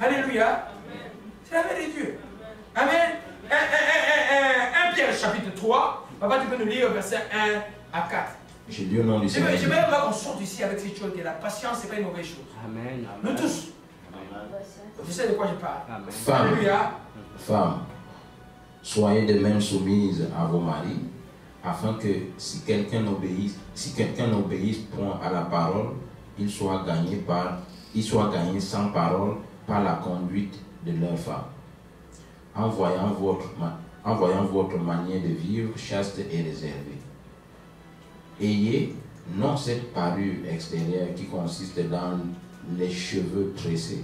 Alléluia. C'est la main de Dieu. Amen. 1 Pierre chapitre 3. Papa, tu peux nous lire verset 1 à 4. J'ai lu au nom du Seigneur. J'aimerais qu'on sorte ici avec cette chose que la patience, ce n'est pas une mauvaise chose. Amen. Nous tous. Je sais de quoi je parle. Amen. Femme, Alléluia. femmes, soyez de même soumises à vos maris, afin que si quelqu'un n'obéisse point à la parole, il soit gagné sans parole par la conduite de leur femme, en voyant votre manière de vivre chaste et réservée. Ayez non cette parure extérieure qui consiste dans les cheveux tressés,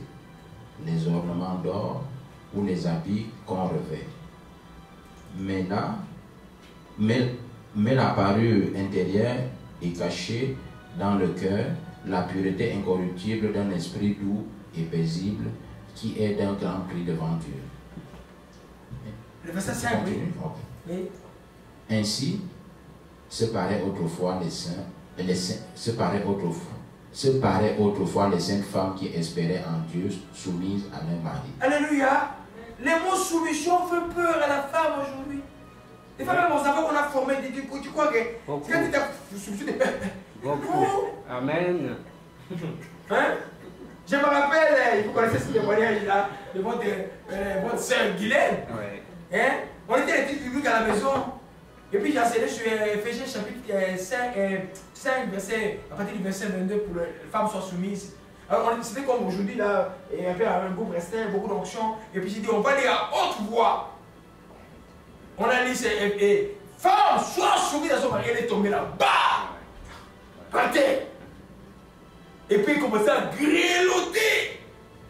les ornements d'or ou les habits qu'on revêt. Mais la parure intérieure est cachée dans le cœur, la pureté incorruptible d'un esprit doux et paisible qui est d'un grand prix devant Dieu. Le verset 5, oui. Oui. Ainsi, se paraît autrefois les saints, les saintes femmes qui espéraient en Dieu, soumises à leur mari. Alléluia. Les mots soumission font peur à la femme aujourd'hui. Des fois même, on savait qu'on a formé des trucs. Tu crois que quand tu es soumission de Beaucoup. Amen. Hein? Je me rappelle, vous connaissez ce témoignage-là de votre soeur Guylaine. Ouais. Hein? On était à l'étude publique à la maison. Et puis j'ai enseigné sur Éphésiens chapitre 5, verset, à partir du verset 22 pour que les femmes soient soumises. Alors c'était comme aujourd'hui, là, et un peu un groupe restait, beaucoup d'onction. Et puis j'ai dit, on va lire à haute voix. On a lu, femme, sois soumise à son mari, elle est tombée là-bas. Par terre. Et puis il commençait à grelotter.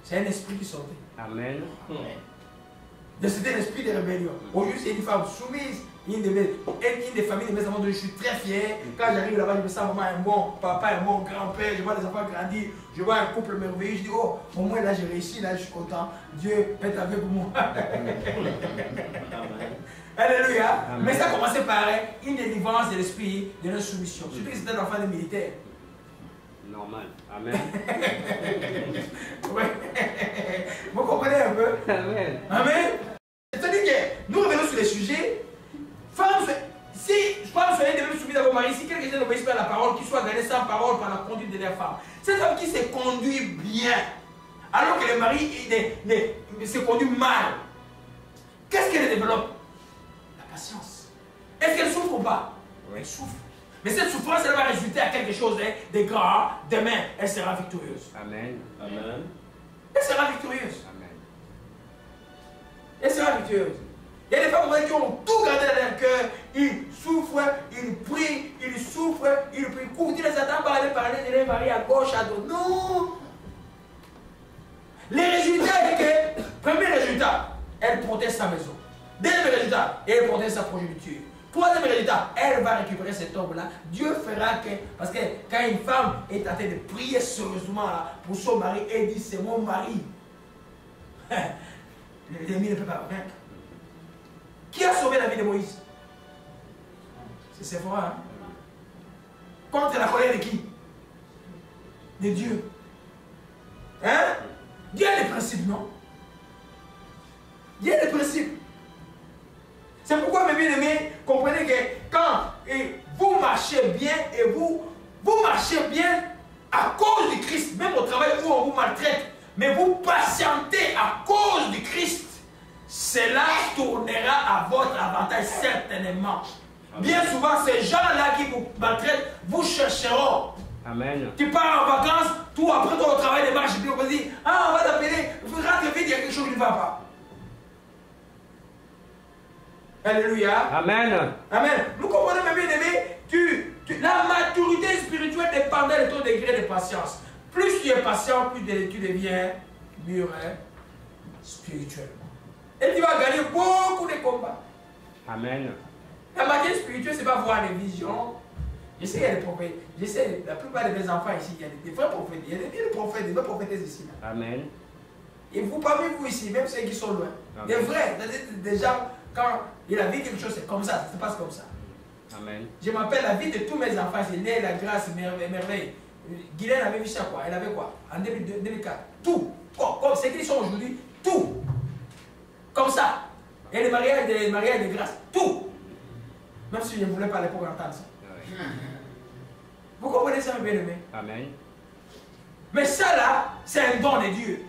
C'est un esprit qui sortait. Amen. C'était l'esprit de rébellion. Aujourd'hui, c'est une femme soumise. Une des familles de mes enfants, je suis très fier. Quand j'arrive là-bas, je me sens maman un bon papa, un bon grand-père. Je vois les enfants grandir. Je vois un couple merveilleux. Je dis, oh, au moins là, j'ai réussi. Là, je suis content. Dieu peut être avec moi. Alléluia. Amen. Mais ça a commencé par une délivrance de l'esprit de l'insoumission. Surtout que c'était un enfant de militaire. Normal. Amen. Vous comprenez un peu? Amen. Amen. C'est-à-dire que nous revenons sur les sujets. Femmes, si femmes soyez de même soumises à vos maris, si quelqu'un n'obéisse pas à la parole, qu'il soit gagné sans parole par la conduite de leur femme. Cette femme qui se conduit bien, alors que le mari se conduit mal, qu'est-ce qu'elle développe? La patience. Est-ce qu'elle souffre ou pas? Oui. Elle souffre. Mais cette souffrance, elle va résulter à quelque chose de grand. Demain, elle sera victorieuse. Amen. Amen. Elle sera victorieuse. Amen. Elle sera victorieuse. Il y a des femmes qui ont tout gardé dans leur cœur. Ils souffrent, ils prient, ils souffrent, ils prient. Quand tu les attends parler de leur mari à gauche, à droite. Non. Les résultats, c'est que, premier résultat, elle protège sa maison. Deuxième résultat, elle protège sa progéniture. Troisième résultat, elle va récupérer cet homme-là. Dieu fera que, parce que quand une femme est en train de prier sérieusement là, pour son mari, elle dit c'est mon mari. L'ennemi ne peut pas vaincre. Qui a sauvé la vie de Moïse? C'est Séphora. Hein? Contre la colère de qui? De Dieu. Hein? Dieu a des principes, non? Dieu a des principes. C'est pourquoi, mes bien-aimés, comprenez que quand vous marchez bien et vous marchez bien cela tournera à votre avantage certainement. Bien souvent, ces gens-là qui vous maltraitent, vous chercheront. Amen. Tu pars en vacances, tout après ton travail démarche, puis on va dire, ah, on va t'appeler, rentre vite, il y a quelque chose qui ne va pas. Alléluia. Amen. Amen. Vous comprenez, mes bien-aimés, la maturité spirituelle dépend de ton degré de patience. Plus tu es patient, plus tu deviens mûr spirituellement. Et tu vas gagner beaucoup de combats. Amen. La maturité spirituelle, c'est pas voir les visions. Je sais qu'il y a des prophètes. Je sais, la plupart de mes enfants ici, il y a des vrais prophètes. Il y a des prophètes, des vrais prophétesses ici. Là. Amen. Et vous, parmi vous ici, même ceux qui sont loin, Amen. des vrais, des gens, quand il a vu quelque chose, c'est comme ça se passe comme ça. Amen. Je m'appelle la vie de tous mes enfants, c'est né, la grâce, merveille. Guylaine avait vu ça quoi? Elle avait quoi? En 2002, 2004. Tout. Comme ce qu'ils sont aujourd'hui, tout. Comme ça. Et les mariages de grâce, tout. Même si je ne voulais pas à l'époque entendre ça. Oui. Vous comprenez ça, mes bien-aimés? Amen. Mais ça là, c'est un don de Dieu.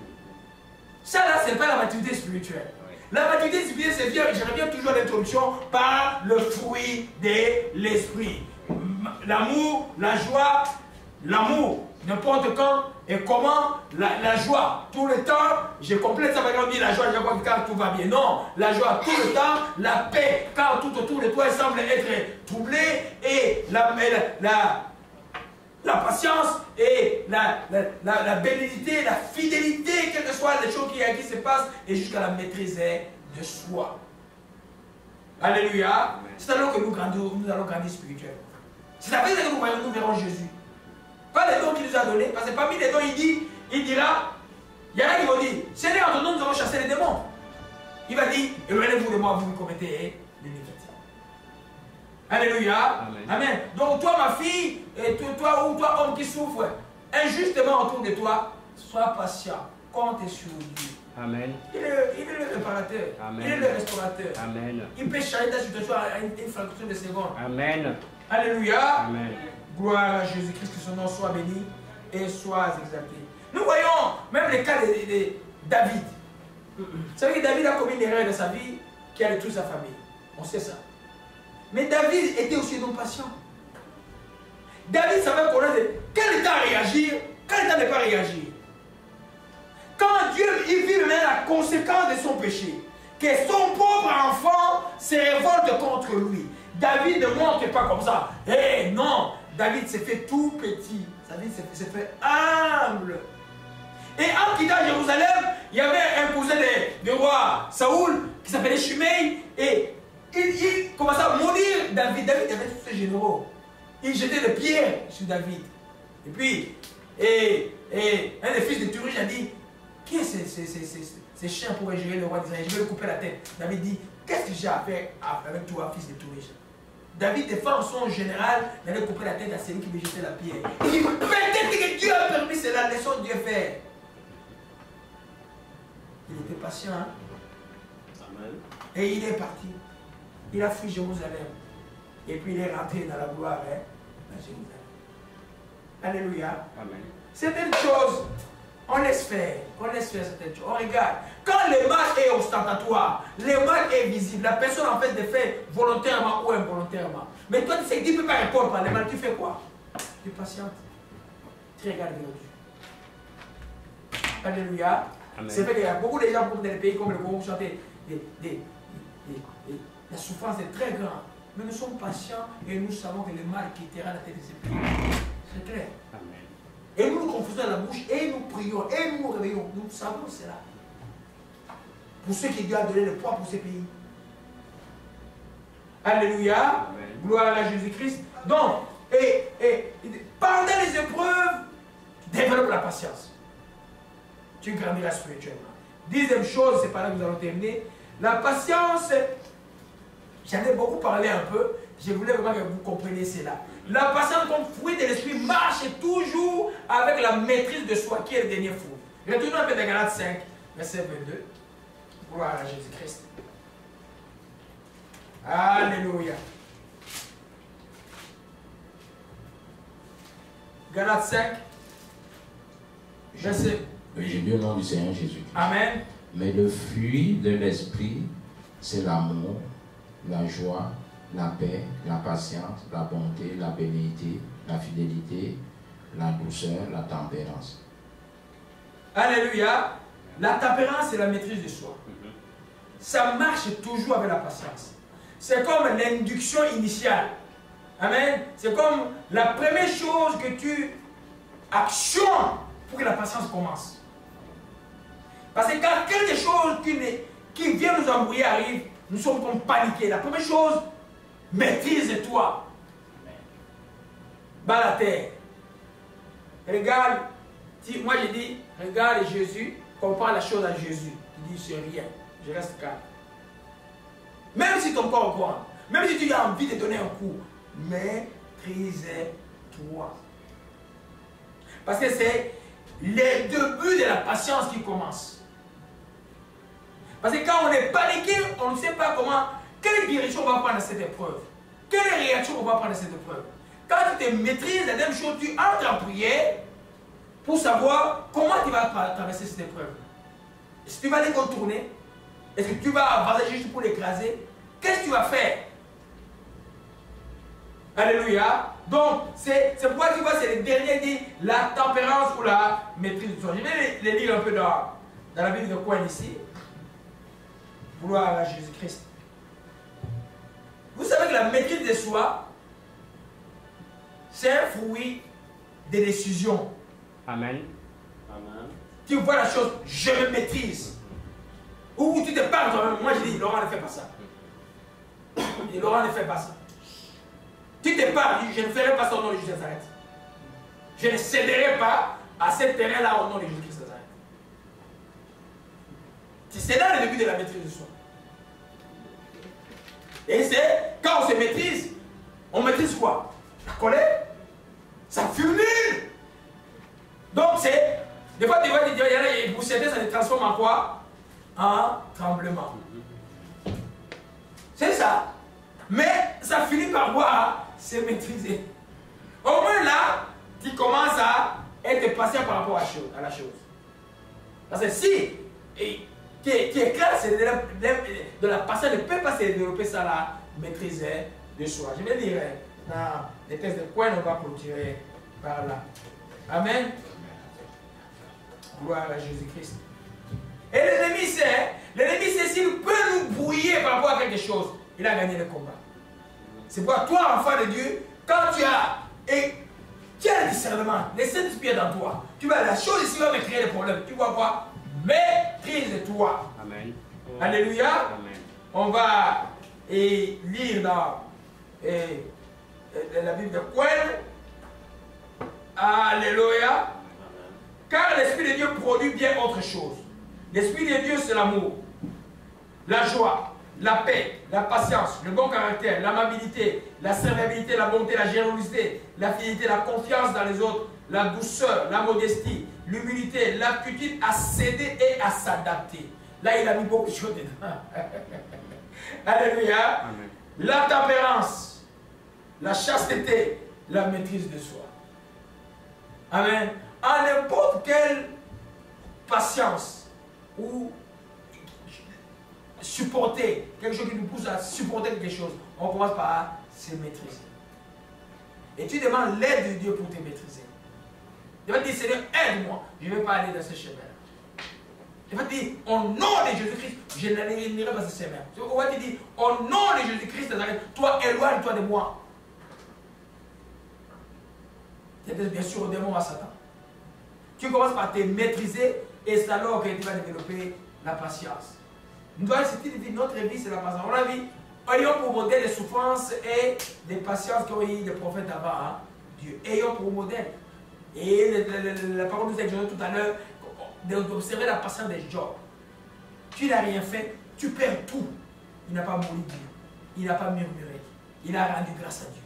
Ça là, ce n'est pas la maturité spirituelle. Oui. La maturité spirituelle, je reviens toujours à l'introduction par le fruit de l'esprit. L'amour, la joie, l'amour, n'importe quand et comment, la joie, tout le temps. Je complète ça par exemple, on dit la joie, quand tout va bien. Non, la joie tout le temps, la paix, quand tout autour de toi semble être troublé, et la patience et la bénédicité, la fidélité, quelles que soient les choses qui se passent, et jusqu'à la maîtrise de soi. Alléluia. C'est alors que nous allons grandir spirituellement. C'est à dire que nous verrons Jésus. Pas les dons qu'il nous a donnés, parce que parmi les dons, il dira, il y en a qui vont dire, Seigneur, en ton nom, nous avons chassé les démons. Il va dire, éloignez-vous de moi, vous commettez l'iniquité. Alléluia. Amen. Amen. Donc toi, ma fille, et toi homme qui souffre injustement autour de toi, sois patient. Compte sur Dieu. Amen. Il est le réparateur. Amen. Il est le restaurateur. Amen. Il peut changer ta situation à une fraction de seconde. Amen. Alléluia. Amen. Gloire à Jésus-Christ, que son nom soit béni et soit exalté. Nous voyons même le cas de David. Vous savez que David a commis une erreur de sa vie qui a détruit sa famille. On sait ça. Mais David était aussi non patient. David savait connaître quel temps réagir, quel temps ne pas réagir. Quand Dieu il vit maintenant la conséquence de son péché, que son pauvre enfant se révolte contre lui. David ne montre pas comme ça. Eh non, David s'est fait tout petit. David s'est fait humble. Et en quittant Jérusalem, il y avait un cousin du roi Saoul qui s'appelait Shimei. Et il commençait à maudire David. David avait tous ses généraux. Il jetait des pierres sur David. Et puis, un des fils de Turish a dit, qui est ces chiens pour gérer le roi d'Israël? Je vais lui couper la tête. David dit, qu'est-ce que j'ai à faire avec toi, fils de Turish? David défend son général d'aller couper la tête à celui qui veut jeter la pierre. Il dit, peut-être que Dieu a permis cela, laissons Dieu faire. Il était patient. Hein? Amen. Et il est parti. Il a fui Jérusalem. Et puis il est rentré dans la gloire à Jérusalem. Alléluia. Amen. Certaines choses, on laisse faire certaines choses. On regarde. Quand le mal est ostentatoire, le mal est visible, la personne en fait le fait volontairement ou involontairement. Mais toi, tu sais que tu ne peux pas répondre par le mal, tu fais quoi? Tu patientes. Tu regardes vers Dieu. Alléluia. C'est vrai qu'il y a beaucoup de gens dans les pays comme le Congo qui chantent la souffrance est très grande. Mais nous sommes patients et nous savons que le mal quittera la tête de ces pays. C'est clair. Amen. Et nous nous confessons la bouche et nous prions et nous nous réveillons. Nous savons cela. Pour ceux qui Dieu a donné le poids pour ces pays. Alléluia. Amen. Gloire à Jésus-Christ. Donc, pendant les épreuves, développe la patience. Tu grandiras spirituellement. Dixième chose, c'est par là que nous allons terminer. La patience, j'en ai beaucoup parlé un peu. Je voulais vraiment que vous compreniez cela. La patience comme fruit de l'esprit marche toujours avec la maîtrise de soi qui est le dernier fruit. Retournons un peu dans Galates 5, verset 22. Gloire à Jésus-Christ. Alléluia. Galates 5, verset. J'ai lu au nom du Seigneur Jésus-Christ. Amen. Mais le fruit de l'esprit, c'est l'amour, la joie, la paix, la patience, la bonté, la bénédiction, la fidélité, la douceur, la tempérance. Alléluia. La tempérance, c'est la maîtrise de soi. Ça marche toujours avec la patience. C'est comme l'induction initiale. Amen. C'est comme la première chose que tu actionnes pour que la patience commence. Parce que quand quelque chose qui vient nous embrouiller arrive, nous sommes comme paniqués. La première chose, maîtrise-toi. Bas la terre. Regarde, moi j'ai dit, regarde Jésus, compare la chose à Jésus. Il dit, c'est rien, je reste calme. Même si ton corps croit, même si tu as envie de donner un coup, maîtrise-toi. Parce que c'est le début de la patience qui commence. Parce que quand on est paniqué, on ne sait pas comment, quelle direction on va prendre à cette épreuve. Quelle réaction on va prendre à cette épreuve. Quand tu te maîtrises, la même chose, tu entres en prière pour savoir comment tu vas traverser cette épreuve. Est-ce que tu vas les contourner? Est-ce que tu vas avancer juste pour l'écraser? Qu'est-ce que tu vas faire? Alléluia. Donc, c'est pourquoi tu vois, c'est le dernier dit la tempérance ou la maîtrise de soi. Je vais les lire un peu dans la Bible de Coin ici. Gloire à Jésus-Christ. Vous savez que la maîtrise de soi, c'est un fruit des décisions. Amen. Amen. Tu vois la chose, je me maîtrise. Ou tu te parles toi-même. Moi je dis, Laurent ne fait pas ça. Et Laurent ne fait pas ça. Tu te parles, je ne ferai pas ça au nom de Jésus de Nazareth. Je ne céderai pas à ce terrain-là au nom de Jésus-Christ de Nazareth. C'est là le début de la maîtrise de soi. Et c'est quand on se maîtrise, on maîtrise quoi? La colère. Ça fulmine. Donc c'est, des fois tu vois, vous savez, ça se transforme en quoi? En tremblement. C'est ça. Mais ça finit par quoi? Se maîtriser. Au moins là, tu commences à être patient par rapport à la chose. Parce que si, qui est clair, c'est de la patience, ne peut pas se développer ça la maîtrise de soi. Je vais lire dans les textes de Coin, on va clôturer par là. Amen. Gloire à Jésus-Christ. Et l'ennemi c'est s'il peut nous brouiller par rapport à quelque chose, il a gagné le combat. C'est pourquoi toi, enfant de Dieu, quand tu as le discernement, le Saint-Esprit dans toi, tu vois la chose ici va me créer des problèmes. Tu vois quoi? Maîtrise-toi. Amen. Alléluia. Amen. On va lire dans la Bible de Coin. Alléluia. Car l'Esprit de Dieu produit bien autre chose. L'Esprit de Dieu, c'est l'amour, la joie, la paix, la patience, le bon caractère, l'amabilité, la serviabilité, la bonté, la générosité, la fidélité, la confiance dans les autres, la douceur, la modestie, l'humilité, l'aptitude à céder et à s'adapter. Là, il a mis beaucoup de choses dedans. Alléluia. Amen. La tempérance, la chasteté, la maîtrise de soi. Amen. En n'importe quelle patience ou supporter quelque chose qui nous pousse à supporter quelque chose, on commence par se maîtriser. Et tu demandes l'aide de Dieu pour te maîtriser. Tu vas dire, Seigneur, aide-moi. Je ne vais pas aller dans ce chemin-là. Tu vas dire, au nom de Jésus-Christ, je n'irai pas dans ce chemin. On va te dire, au nom de Jésus-Christ, toi, éloigne-toi de moi. C'est bien sûr au démon à Satan. Tu commences par te maîtriser et c'est alors que tu vas développer la patience. Notre vie, c'est la patience. On a vu, ayons pour modèle les souffrances et les patiences qu'ont eu les prophètes avant Dieu. Ayons pour modèle. Et la parole nous a exhorté tout à l'heure d'observer la patience de Job. Tu n'as rien fait, tu perds tout. Il n'a pas mouru Dieu. Il n'a pas murmuré. Il a rendu grâce à Dieu.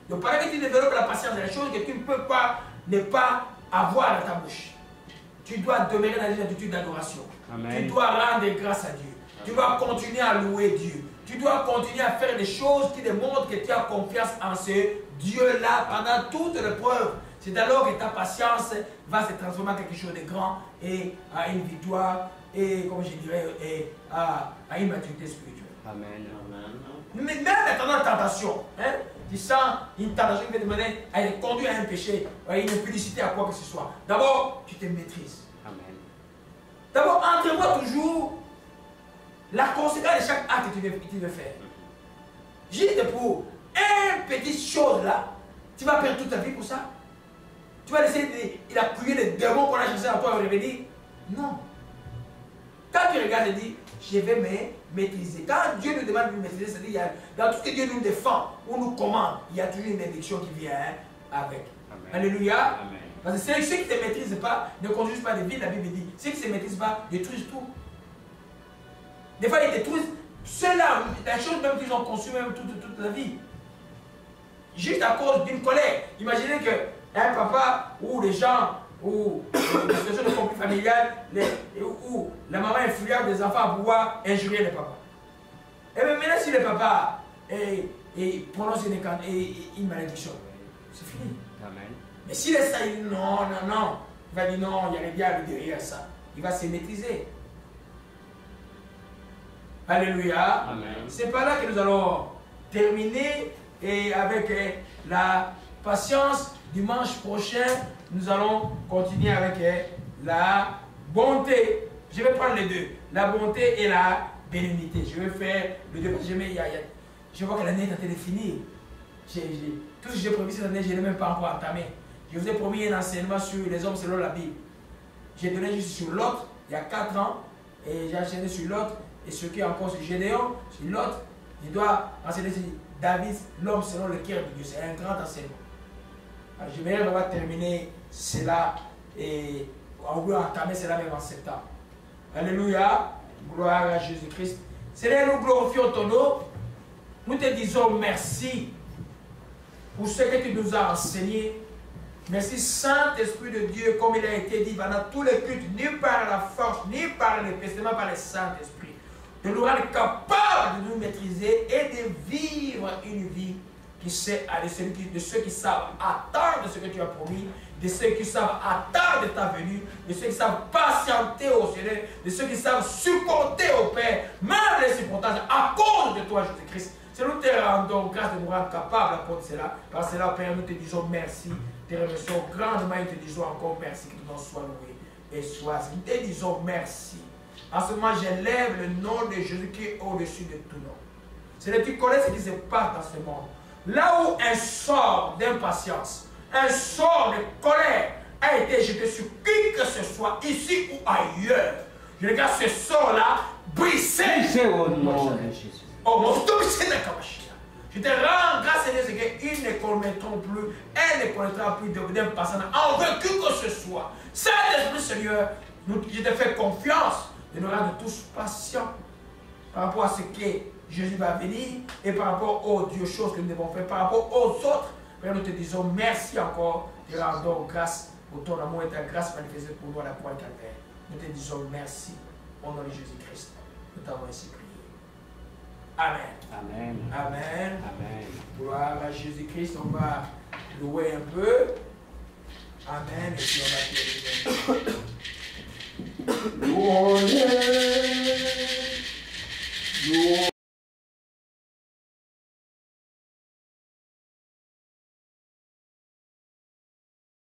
Donc, pendant que tu développes la patience, des choses que tu ne peux pas ne pas avoir dans ta bouche. Tu dois demeurer dans une attitude d'adoration. Tu dois rendre grâce à Dieu. Tu dois continuer à louer Dieu. Tu dois continuer à faire des choses qui démontrent que tu as confiance en ce Dieu-là pendant toute l'épreuve. C'est alors que ta patience va se transformer en quelque chose de grand et à une victoire et, comme je dirais, et à une maturité spirituelle. Amen. Mais même maintenant la tentation, hein, tu sens une tentation qui va te demander à être conduit à un péché, à une impudicité, à quoi que ce soit. D'abord, tu te maîtrises. Amen. D'abord, entrevois toujours la conséquence de chaque acte que tu veux faire. Juste pour une petite chose là, tu vas perdre toute ta vie pour ça. Tu vas laisser il a prié les démons qu'on a cherché à toi revenir. Non. Quand tu regardes et dis, je vais me maîtriser. Quand Dieu nous demande de nous maîtriser, c'est-à-dire dans tout ce que Dieu nous défend ou nous commande, il y a toujours une bénédiction qui vient avec. Amen. Alléluia. Amen. Parce que ceux qui ne se maîtrisent pas ne conduisent pas de vie, la Bible dit. Ceux qui ne se maîtrisent pas détruisent tout. Des fois, ils détruisent ceux-là, la chose même qu'ils ont conçue même toute la vie. Juste à cause d'une colère. Imaginez qu'un papa ou les gens, ou une situation de conflit familial, où la maman influence des enfants à pouvoir injurier le papa. Et bien maintenant, si le papa prononce une malédiction, c'est fini. Amen. Mais si le ça, il dit non, il va dire non, il y a le diable derrière ça. Il va se maîtriser. Alléluia. C'est par là que nous allons terminer et avec la patience. Dimanche prochain, nous allons continuer avec la bonté. Je vais prendre les deux, la bonté et la bénignité. Je vais faire les deux parce que je vois que l'année est en train de finir. Tout ce que j'ai promis cette année, je ne l'ai même pas encore entamé. Je vous ai promis un enseignement sur les hommes selon la Bible. J'ai donné juste sur Lot, il y a 4 ans, et j'ai enseigné sur Lot. Et ce qui est encore sur Gédéon, sur Lot, je dois enseigner sur David, l'homme selon le cœur de Dieu. C'est un grand enseignement. Alors, je vais vraiment terminer cela et on va entamer cela même en septembre. Alléluia. Gloire à Jésus-Christ. Seigneur, nous glorifions ton nom. Nous te disons merci pour ce que tu nous as enseigné. Merci Saint-Esprit de Dieu, comme il a été dit pendant tous les cultes, ni par la force, ni par le seulement par le Saint-Esprit, de nous rendre capables de nous maîtriser et de vivre une vie qui sait de ceux qui savent attendre de ce que tu as promis, de ceux qui savent attendre de ta venue, de ceux qui savent patienter au Seigneur, de ceux qui savent supporter au Père, même les circonstances, à cause de toi, Jésus-Christ. C'est nous te rendons grâce de nous rendre capables à cause de cela. Par cela, Père, nous te disons merci, te remercions grandement et te disons encore merci, que tu en sois loué et sois. Nous te disons merci. En ce moment, j'élève le nom de Jésus qui est au-dessus de tout nom. C'est que tu connais ce qui se passe dans ce monde. Là où un sort d'impatience, un sort de colère a été jeté sur qui que ce soit, ici ou ailleurs, je regarde ce sort-là briser au nom de Jésus. Je te rends grâce à Dieu, c'est qu'ils ne commettront plus, elles ne connaîtront plus d'impatience envers qui que ce soit. Saint-Esprit, Seigneur, je te fais confiance de nous rendre tous patients par rapport à ce que Jésus va venir et par rapport aux Dieu choses que nous devons faire, par rapport aux autres. Père, nous te disons merci encore, te rendons grâce pour ton amour et ta grâce manifestée pour nous à la croix de Calvaire. Nous te disons merci au nom de Jésus-Christ. Nous t'avons ainsi prié. Amen. Amen. Amen. Amen. Gloire à Jésus-Christ. On va louer un peu. Amen. Et puis on va prier.